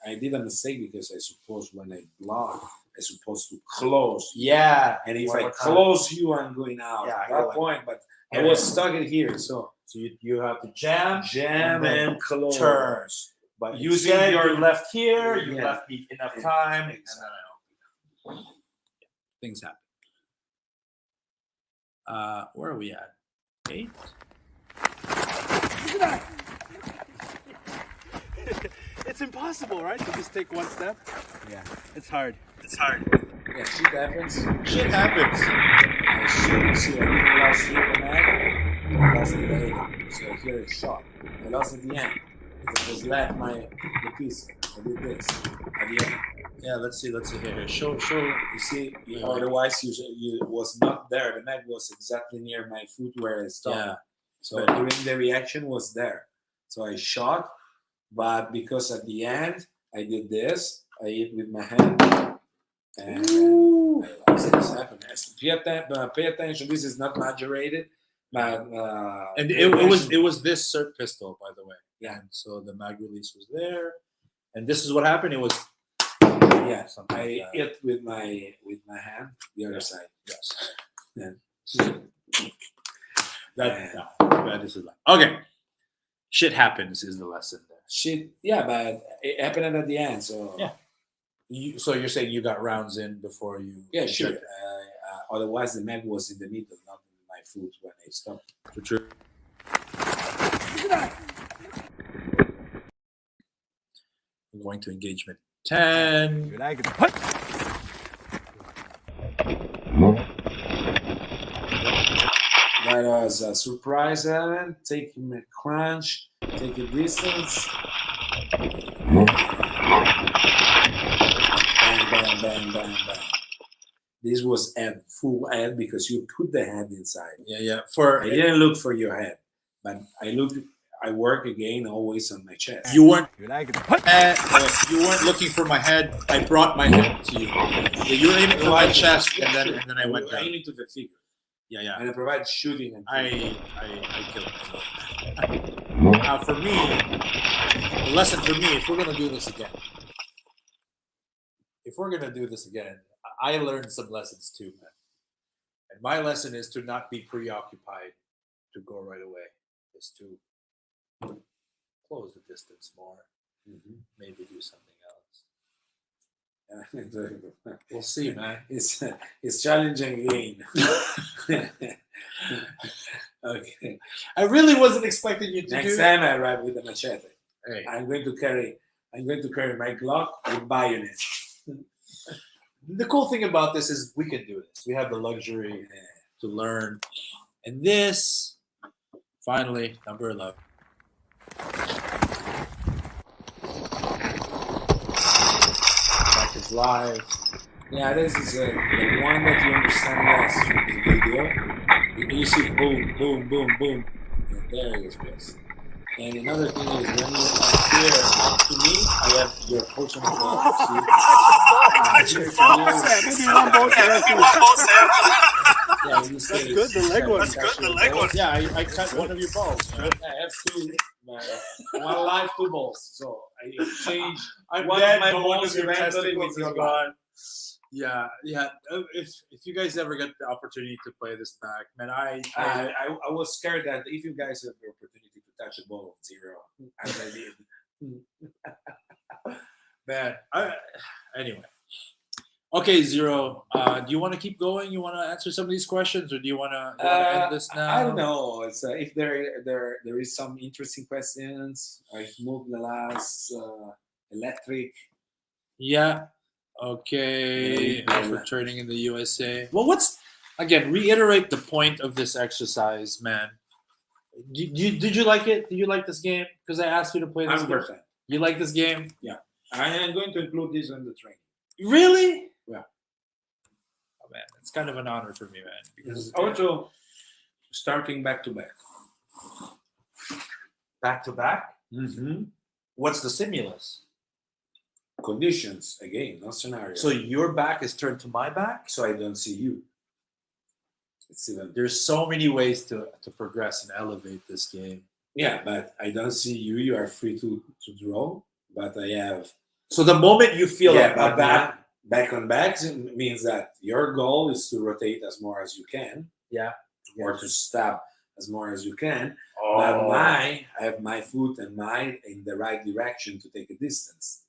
I did a mistake because I suppose when I block, I'm supposed to close. Yeah. And if I close you, I'm going out at that point. But I was stuck in here. So you have to jam and close. Turns. But using your left here, you left me enough time. Exactly. Things happen. Where are we at? 8? Look at that. It's impossible, right? To just take one step. Yeah. It's hard. Yeah, shit happens. Shit happens. I shouldn't see. I didn't last here the night. I lost the later. So here it's shot. I lost at the end. It was left the piece. I did this at the end. Yeah, let's see here. Show. You see, otherwise you was not there. The neck was exactly near my foot where I stopped. Yeah. So during the reaction was there. So I shot, but because at the end I did this, I hit with my hand, and this happened. Pay attention. This is not majorated, but and it was this cert pistol, by the way. Yeah. And so the mag release was there, and this is what happened. It was I hit with my hand the other side. Yes. Yeah. That is okay. Shit happens is the lesson there. Shit, yeah, but it happened at the end. So yeah. So you're saying you got rounds in before you? Yeah, sure. Otherwise, the mag was in the middle, not in my foot when I stopped. True. We're going to engagement 10. You like it? What? That was a surprise element. Taking a crunch, take a distance. Bang. This was at full head because you put the head inside. Yeah. I didn't look for your head, but I work again always on my chest. You weren't. You like it? What? You weren't looking for my head. I brought my head to you. You were aiming for my chest, and then I went down. Aiming to the figure. Yeah. And I provide shooting. And I killed myself. Now, for me, the lesson for me, if we're gonna do this again, I learned some lessons too, man. And my lesson is to not be preoccupied, to go right away. Is to close the distance more. Maybe do something else. We'll see, man. It's challenging again. Okay. I really wasn't expecting you to Next time I arrive with a machete. Hey. I'm going to carry my Glock with bayonet. The cool thing about this is we can do this. We have the luxury to learn. And this, finally, number 11. Back is live. Yeah, this is the one that you understand less from the video. You see boom, boom, boom, boom. And there it is, yes. And another thing is when you are here up to me, I have your fortune of Yeah, in this case, good, the leg one. That's good, the leg one. Yeah, I cut one of your balls. I have two, one life, two balls. So I exchange I'm one dead, of my but one balls of your eventually testicles with your is life. gone. Yeah. If you guys ever get the opportunity to play this back, man, I was scared that if you guys have the opportunity to touch a ball of 0, as I did. man, anyway, Okay, Zero. Do you want to keep going? You want to answer some of these questions, or do you want to end this now? I don't know. It's, if there is some interesting questions, like move the last electric. Yeah. Okay. Of returning in the USA. Well, reiterate the point of this exercise, man. Did you like it? Did you like this game? Because I asked you to play this 100%. game. You like this game? Yeah. I am going to include this in the training. Really? Yeah. Oh man, it's kind of an honor for me, man. Because also starting back to back. Back to back? Mm-hmm. What's the stimulus? Conditions again, not scenario. So your back is turned to my back, so I don't see you. There's so many ways to progress and elevate this game. Yeah, but I don't see you. You are free to draw, but I have. So the moment you feel a back on back means that your goal is to rotate as more as you can. Yeah. Or to stab as more as you can. Oh. But I have my foot and mine in the right direction to take a distance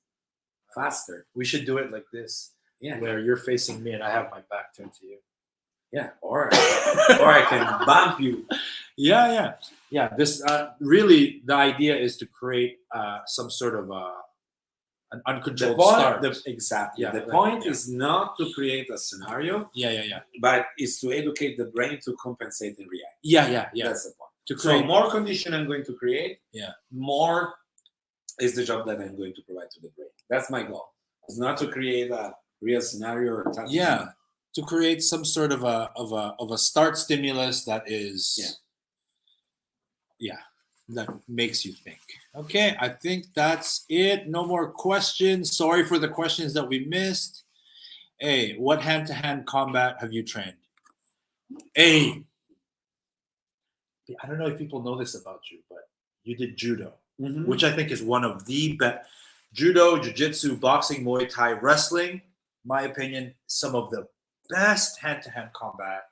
faster. We should do it like this. Yeah. Where you're facing me and I have my back turned to you. Yeah, or I can bump you. Yeah. This really the idea is to create some sort of an uncontrolled start. Exactly. The point is not to create a scenario. Yeah. But is to educate the brain to compensate and react. Yeah. That's the point. To create more condition I'm going to create. Yeah. More is the job that I'm going to provide to the brain. That's my goal. It's not to create a real scenario or to create some sort of a start stimulus that is that makes you think. Okay, I think that's it. No more questions. Sorry for the questions that we missed. Hey, what hand-to-hand combat have you trained? Hey, I don't know if people know this about you, but you did judo, which I think is one of the best. Judo, jiu-jitsu, boxing, Muay Thai, wrestling, my opinion, some of the best hand-to-hand combat.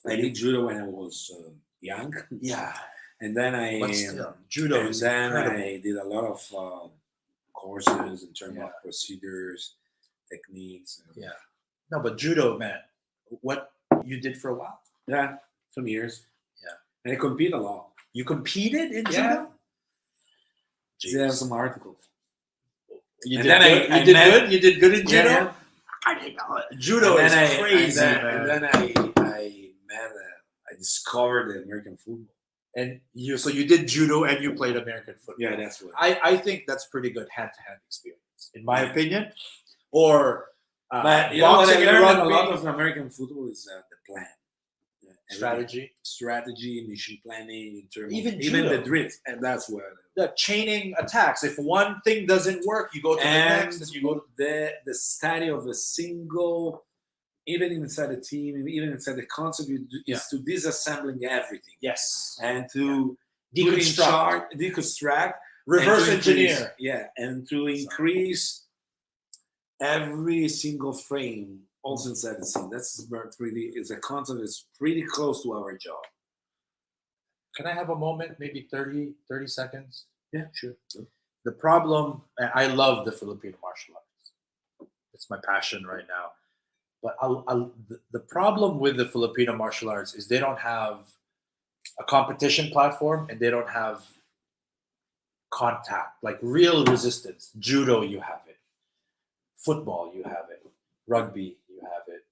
I did judo when I was young. Yeah. And then judo and is then incredible. I did a lot of courses in terms of procedures, techniques. No, but judo, man, what you did for a while? Yeah, some years. Yeah. And I compete a lot. You competed in judo? There are some articles. You did good in judo? Yeah. I didn't know it. Judo is crazy, man. And then I discovered the American football. And you did judo and you played American football. Yeah, that's what I think that's pretty good hand-to-hand experience, in my opinion. Or but you know what I learned a lot of American football is the plan. Strategy, mission planning, in terms even the drills, and that's where the chaining attacks. If one thing doesn't work, you go to the next, and you go to the study of a single, even inside the team, even inside the concept, is to disassembling everything. Yes, and to deconstruct, reverse engineer. And to increase every single frame. Also inside the scene. That's a concept that's pretty close to our job. Can I have a moment, maybe 30 seconds? Yeah, sure. The problem, I love the Filipino martial arts. It's my passion right now. But the problem with the Filipino martial arts is they don't have a competition platform and they don't have contact, like real resistance. Judo, you have it. Football, you have it. Rugby, you have it.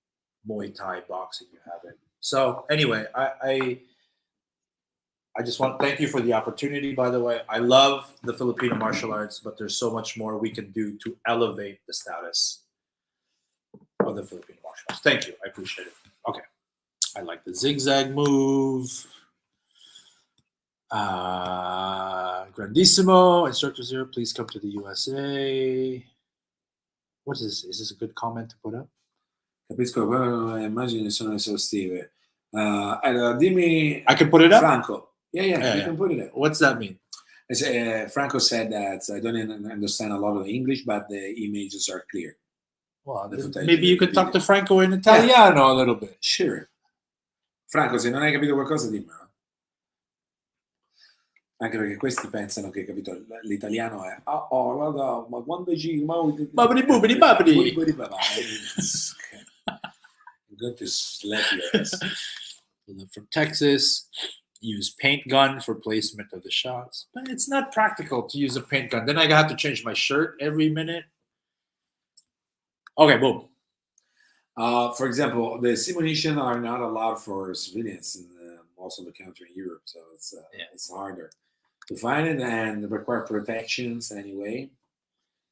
Muay Thai, boxing, you have it. So anyway, I just want to thank you for the opportunity, by the way. I love the Filipino martial arts, but there's so much more we can do to elevate the status of the Filipino martial arts. Thank you. I appreciate it. Okay. I like the zigzag move. Grandissimo. Instructor Zero, please come to the USA. What is this? Is this a good comment to put up? Capisco, però le immagini sono esaustive. Allora, dimmi... I can put it up? Franco. Yeah, you can put it up. What's that mean? Franco said that I don't understand a lot of English, but the images are clear. Well, maybe you could talk to Franco in Italiano a little bit. Sure. Franco, se non hai capito qualcosa, dimmelo. Anche perché questi pensano che, capito, l'italiano è guarda, ma quando ci Bubbly boobity bubbly. I'm going to slap your ass. From Texas, use paint gun for placement of the shots. But it's not practical to use a paint gun. Then I have to change my shirt every minute. Okay, boom. For example, the simulation are not allowed for civilians in most of the country in Europe, so it's harder to find it and require protections anyway.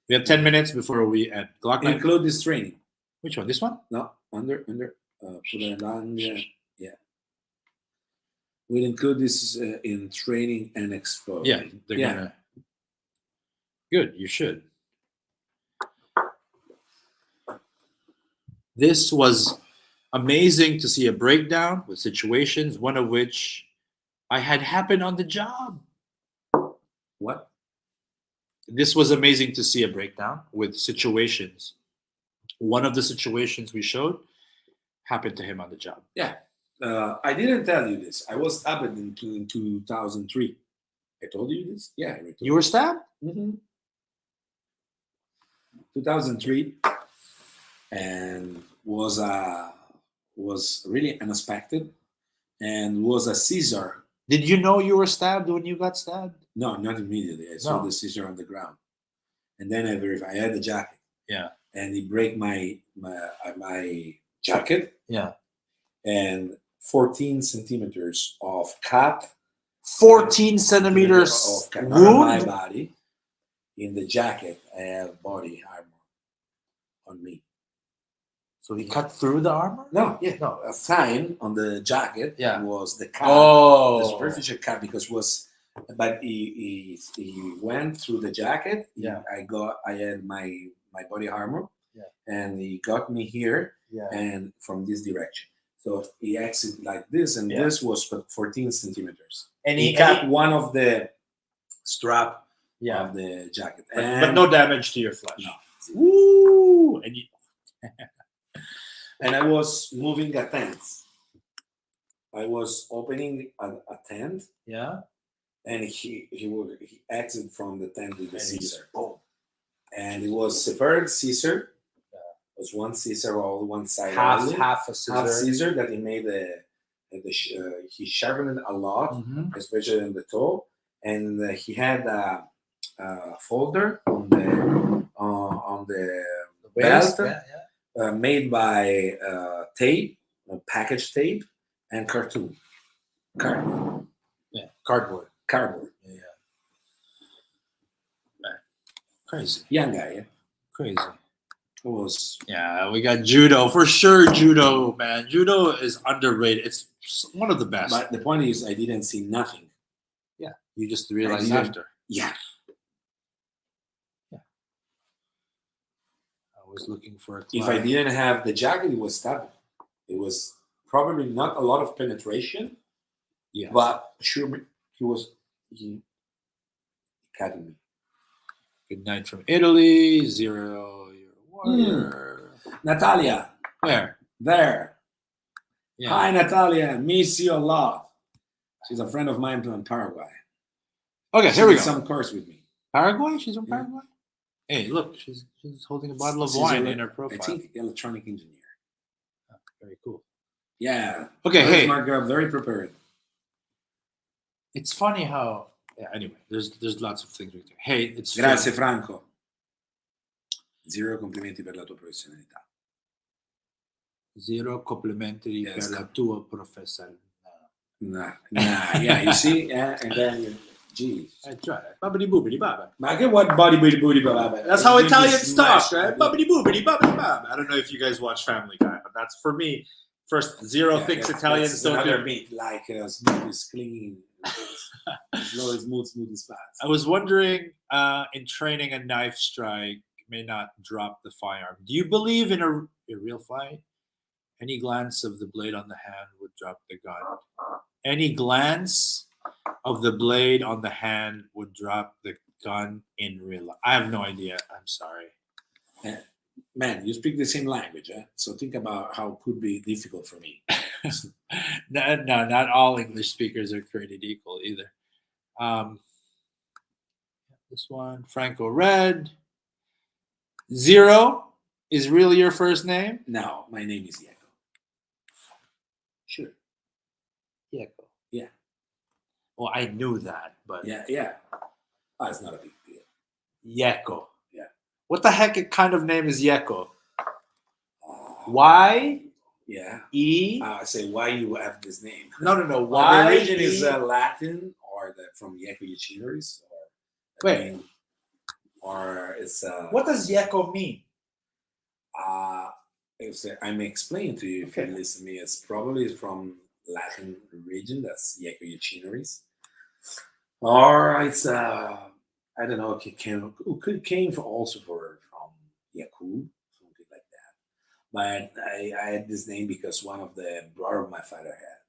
We have 10 minutes before we end. Glock knife. Include this training. Which one? This one? No, under. Put it on. Yeah. We'll include this in training and expo. Yeah, they're gonna. Good, you should. This was amazing to see a breakdown with situations, one of which I had happened on the job. What? This was amazing to see a breakdown with situations. One of the situations we showed happened to him on the job. Yeah. I didn't tell you this. I was stabbed in 2003. I told you this? Yeah. I told You were stabbed? Mm-hmm. 2003. And was really unexpected and was a Caesar. Did you know you were stabbed when you got stabbed? No, not immediately. I saw the Caesar on the ground. And then I verified. I had the jacket. Yeah. And he break my jacket. Yeah. And 14 centimeters of cut. 14 centimeters of cut wound? on my body. In the jacket, I have body armor on me. So he cut through the armor? No. A sign on the jacket was the cut. Oh. The superficial cut but he went through the jacket. Yeah. I had my body armor. Yeah. And he got me here. Yeah. And from this direction. So he exited like this, and this was 14 centimeters. And he cut one of the strap of the jacket. But no damage to your flesh. No. Woo! And and I was moving a tent. I was opening a tent. Yeah. And he exited from the tent with the Caesar. Boom. And it was separate Caesar. It was one Caesar on one side. Half a Caesar. Half Caesar that he made he sharpened it a lot, especially in the toe. And he had a folder on the belt. Made by tape, package tape, and cardboard. Yeah, cardboard. Yeah. Crazy. Young guy, yeah. Crazy. It was. Yeah, we got judo for sure. Judo, man. Judo is underrated. It's one of the best. But the point is, I didn't see nothing. Yeah, you just realized after. Yeah. I was looking for a If I didn't have the jacket, it was stabbing. It was probably not a lot of penetration. Yeah. But sure, he cut me. Good night from Italy. 0 year warrior. Natalia. Where? There. Yeah. Hi, Natalia. Miss you a lot. She's a friend of mine from Paraguay. Okay, She here we did go. some course with me. Paraguay? She's from Paraguay? Hey, look, she's holding a bottle of wine in her profile. I think electronic engineer. Oh, very cool. Yeah. Okay, very hey. Smart girl, very prepared. It's funny how. Yeah. Anyway, there's lots of things we do. Hey, it's. Grazie, Franco. 0 complimenti per la tua professionalità. 0 complimenti per la tua professionalità. Nah, yeah, you see, and then geez. I tried. Babbidi boobidi baba. Ma che what body booty booty baba? That's how Italians talk, right? Babbidi boobidi baba baba. I don't know if you guys watch Family Guy, but that's for me. First, Zero thinks Italians don't another do. meat like smooth is clean, slow is smooth is fast. I was wondering, in training a knife strike may not drop the firearm. Do you believe in a real fight? Any glance of the blade on the hand would drop the gun. Any glance of the blade on the hand would drop the gun in real life. I have no idea. I'm sorry. Man, you speak the same language, so think about how it could be difficult for me. No, not all English speakers are created equal either. This one, Franco Red. Zero is really your first name? No, my name is Yeko. Sure. Yeko. Yeah. Well, I knew that, but Yeah. Oh, it's not a big deal. Yeko. Yeah. What the heck kind of name is Yeko? Y Yeah. E. I say why you have this name. No. The Y origin is E. Latin or from Yeko Yachineries or Wait. Or it's What does Yeko mean? I'm explaining to you if Okay. you listen to me. It's probably from Latin region. That's Yeko Yachineries. Or it's I don't know. It came from Yaku, something like that. But I had this name because one of the brother of my father had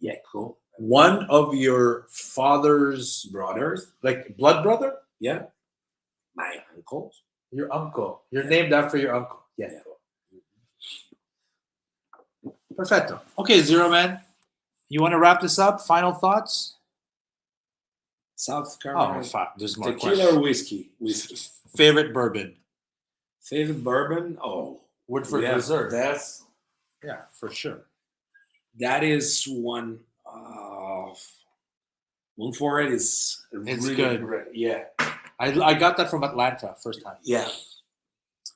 Yeko. One of your father's Brothers, like blood brother? yeah, my uncles. Your uncle. You're named after your uncle. Yeah. Perfecto. Okay, Zero Man. You want to wrap this up? Final thoughts? South Carolina. Oh, fuck. There's more Tequila questions. or whiskey? Whiskey. Favorite bourbon? Favorite bourbon? Oh, Woodford yeah, Reserve. Yeah, for sure. That is one. One for it is It's really good. great. Yeah, I got that from Atlanta first time. yeah.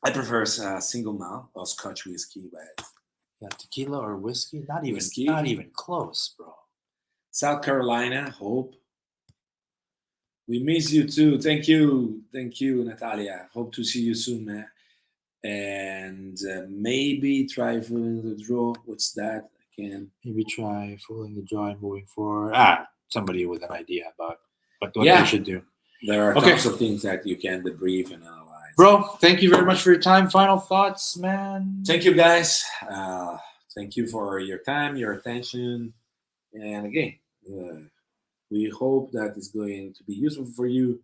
I prefer single malt or Scotch whiskey, but Yeah, tequila or whiskey? Not even Whiskey? not even close, bro. South Carolina. Hope. We miss you too. Thank you, Natalia. Hope to see you soon, man. And maybe try for the draw. What's that? I can. Maybe try fooling the jaw and moving forward. Somebody with an idea about what Yeah. they should do. There are Okay. tons of things that you can debrief and analyze. Bro, thank you very much for your time. Final thoughts, man. Thank you, guys. Thank you for your time, your attention, and again, we hope that it's going to be useful for you.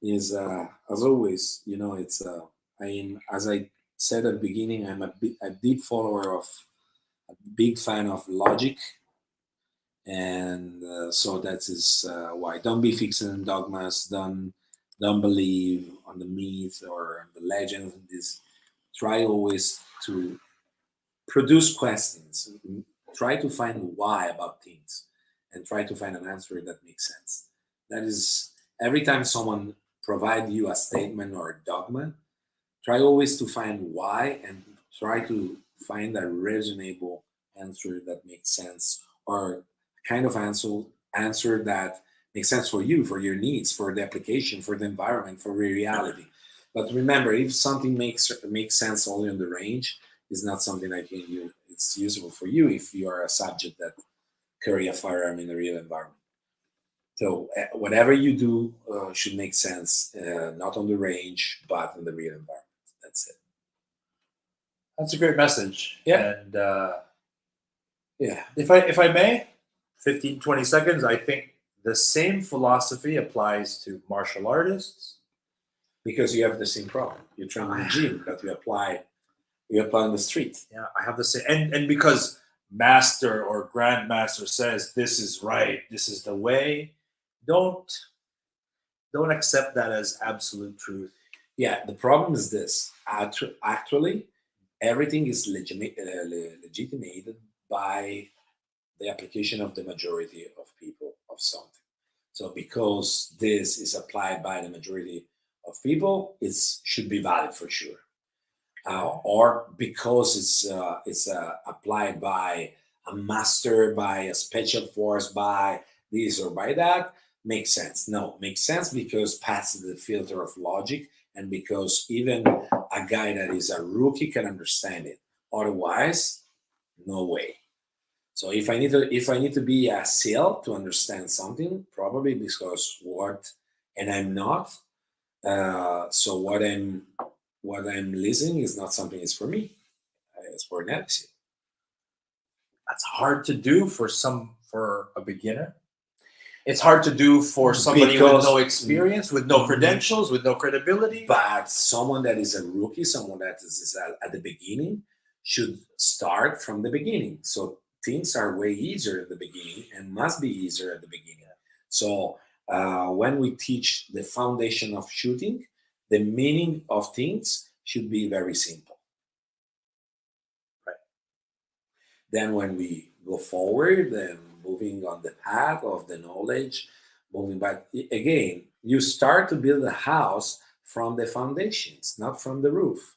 Is as always, it's I am, as I said at the beginning, I'm a deep follower of, a big fan of logic, and so that is why don't be fixed in dogmas, don't believe on the myths or the legends. This try always to produce questions, try to find why about things, and try to find an answer that makes sense. That is, every time someone provide you a statement or a dogma, try always to find why and try to find a reasonable answer that makes sense, or kind of answer that makes sense for you, for your needs, for the application, for the environment, for the reality. But remember, if something makes sense only on the range, it's not something that it's useful for you if you are a subject that carry a firearm in a real environment. So whatever you do should make sense, not on the range, but in the real environment. That's it. That's a great message. Yeah. And Yeah. if I may, 15, 20 seconds, I think the same philosophy applies to martial artists. Because you have the same problem. You train in the gym, but you apply on the street. Yeah, I have the same, and because master or grandmaster says this is right, this is the way, don't accept that as absolute truth. Yeah, the problem is this. Actually, everything is legitimated by the application of the majority of people of something. So because this is applied by the majority of people, it should be valid for sure. Or because it's applied by a master, by a special force, by this or by that, makes sense. No, makes sense because passes the filter of logic, and because even a guy that is a rookie can understand it. Otherwise, no way. So if I need to be a SEAL to understand something, probably because and I'm not. So what I'm listening is not something that's for me. It's for an SEAL. That's hard to do for a beginner. It's hard to do for somebody with no experience, with no credentials, with no credibility. But someone that is a rookie, someone that is at the beginning, should start from the beginning. So things are way easier at the beginning and must be easier at the beginning. So when we teach the foundation of shooting, the meaning of things should be very simple. Right. Then when we go forward and moving on the path of the knowledge, moving back again, you start to build a house from the foundations, not from the roof.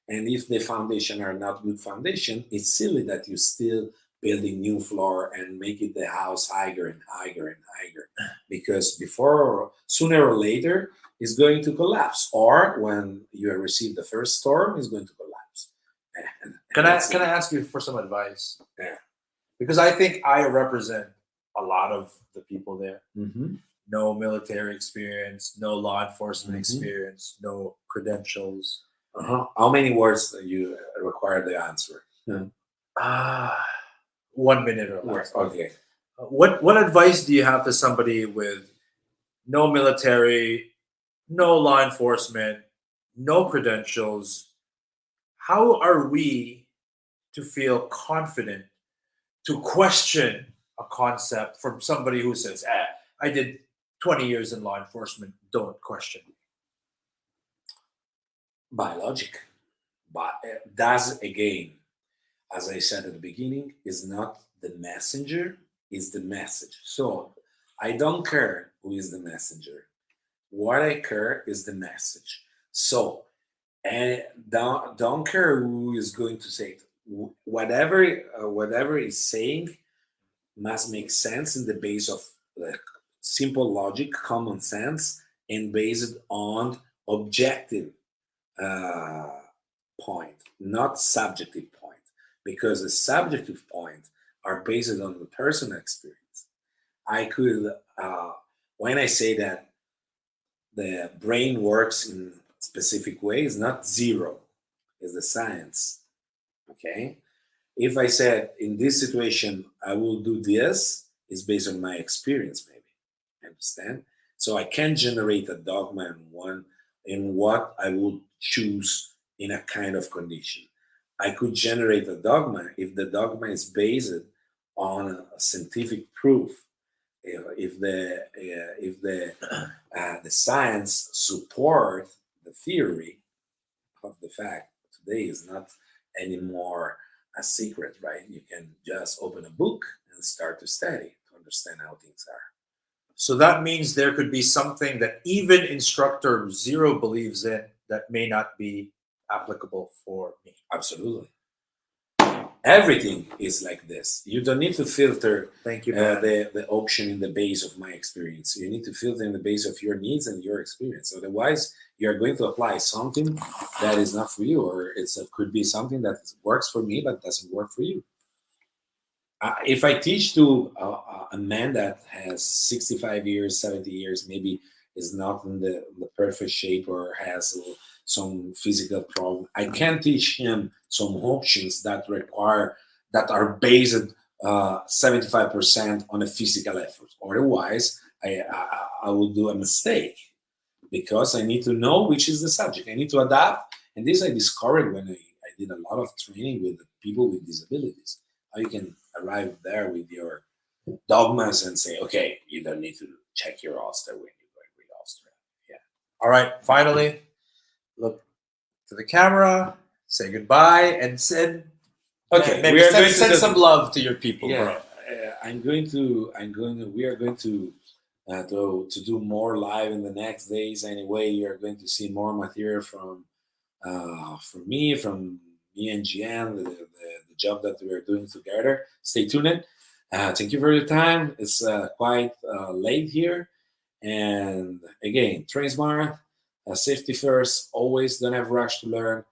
And if the foundation are not good foundation, it's silly that you still building new floor and making the house higher and higher and higher, because before, sooner or later, it's going to collapse. Or when you have received the first storm, it's going to collapse. Can I ask you for some advice? Yeah. Because I think I represent a lot of the people there. Mm-hmm. No military experience, no law enforcement experience, no credentials. How many words do you require the answer? 1 minute or less. Okay. What advice do you have to somebody with no military, no law enforcement, no credentials? How are we to feel confident to question a concept from somebody who says, I did 20 years in law enforcement, don't question me? By logic. But that's, again, as I said at the beginning, is not the messenger, is the message. So I don't care who is the messenger. What I care is the message. So, and don't care who is going to say it. Whatever is saying must make sense in the base of simple logic, common sense, and based on objective point, not subjective point, because the subjective point are based on the personal experience. I could, when I say that the brain works in specific ways, not zero, is the science. Okay, if I said in this situation I will do this, is based on my experience, maybe. Understand? So I can generate a dogma in what I would choose in a kind of condition. I could generate a dogma if the dogma is based on a scientific proof. If the science support the theory of the fact today is not anymore a secret, right? You can just open a book and start to study to understand how things are. So that means there could be something that even instructor zero believes in that may not be applicable for me. Absolutely. Everything is like this. You don't need to filter Thank you, the option in the base of my experience. You need to filter in the base of your needs and your experience. Otherwise, you're going to apply something that is not for you, or it could be something that works for me but doesn't work for you. If I teach to a man that has 65 years, 70 years, maybe is not in the perfect shape or has some physical problem, I can teach him some options that are based 75% on a physical effort. Otherwise, I will do a mistake, because I need to know which is the subject. I need to adapt. And this I discovered when I did a lot of training with people with disabilities. How you can arrive there with your dogmas and say, okay, you don't need to check your Ulster when you're going with Ulster. Yeah. All right. Finally, look to the camera, say goodbye, and send. Okay, maybe send some love to your people, yeah, bro. We are going to do more live in the next days. Anyway, you are going to see more material from me and GM, the job that we are doing together. Stay tuned. Thank you for your time. It's quite late here. And again, train smart, safety first, always don't have rush to learn.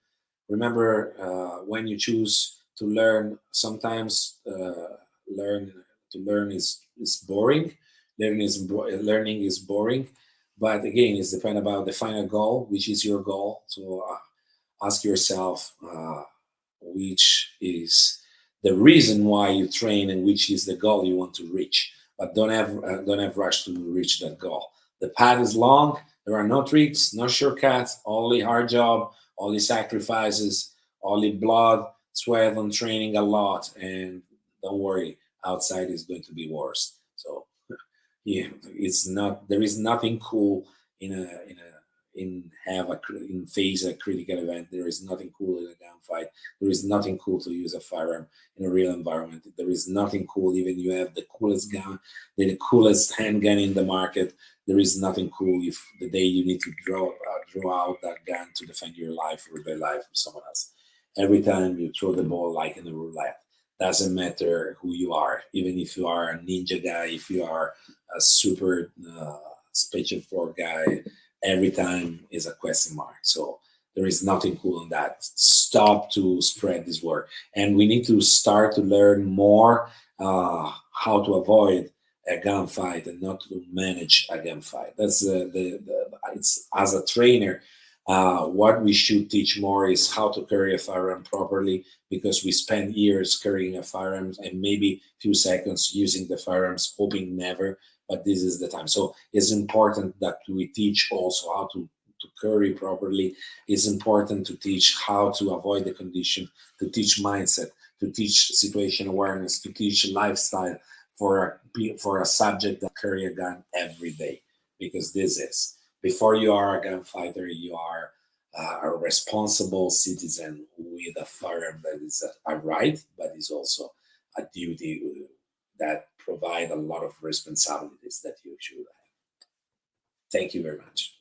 Remember, when you choose to learn, sometimes learn is boring. Learning is boring. But again, it's depend about the final goal, which is your goal. So ask yourself which is the reason why you train and which is the goal you want to reach. But don't have rush to reach that goal. The path is long. There are no tricks, no shortcuts. Only hard job, only sacrifices, only blood, sweat, and training a lot. And don't worry, outside is going to be worse. So Yeah, it's not. There is nothing cool in face a critical event. There is nothing cool in a gunfight. There is nothing cool to use a firearm in a real environment. There is nothing cool even you have the coolest gun, the coolest handgun in the market. There is nothing cool if the day you need to draw out that gun to defend your life or the life of someone else. Every time you throw the ball like in a roulette, doesn't matter who you are, even if you are a ninja guy, if you are a super special force guy, every time is a question mark. So there is nothing cool in that. Stop to spread this word, and we need to start to learn more how to avoid a gunfight and not to manage a gunfight. That's it's as a trainer. What we should teach more is how to carry a firearm properly, because we spend years carrying a firearm and maybe few seconds using the firearms, hoping never, but this is the time. So it's important that we teach also how to carry properly. It's important to teach how to avoid the condition, to teach mindset, to teach situation awareness, to teach lifestyle for a subject that carry a gun every day, because this is, before you are a gunfighter, you are a responsible citizen with a firearm that is a right, but is also a duty that provide a lot of responsibilities that you should have. Thank you very much.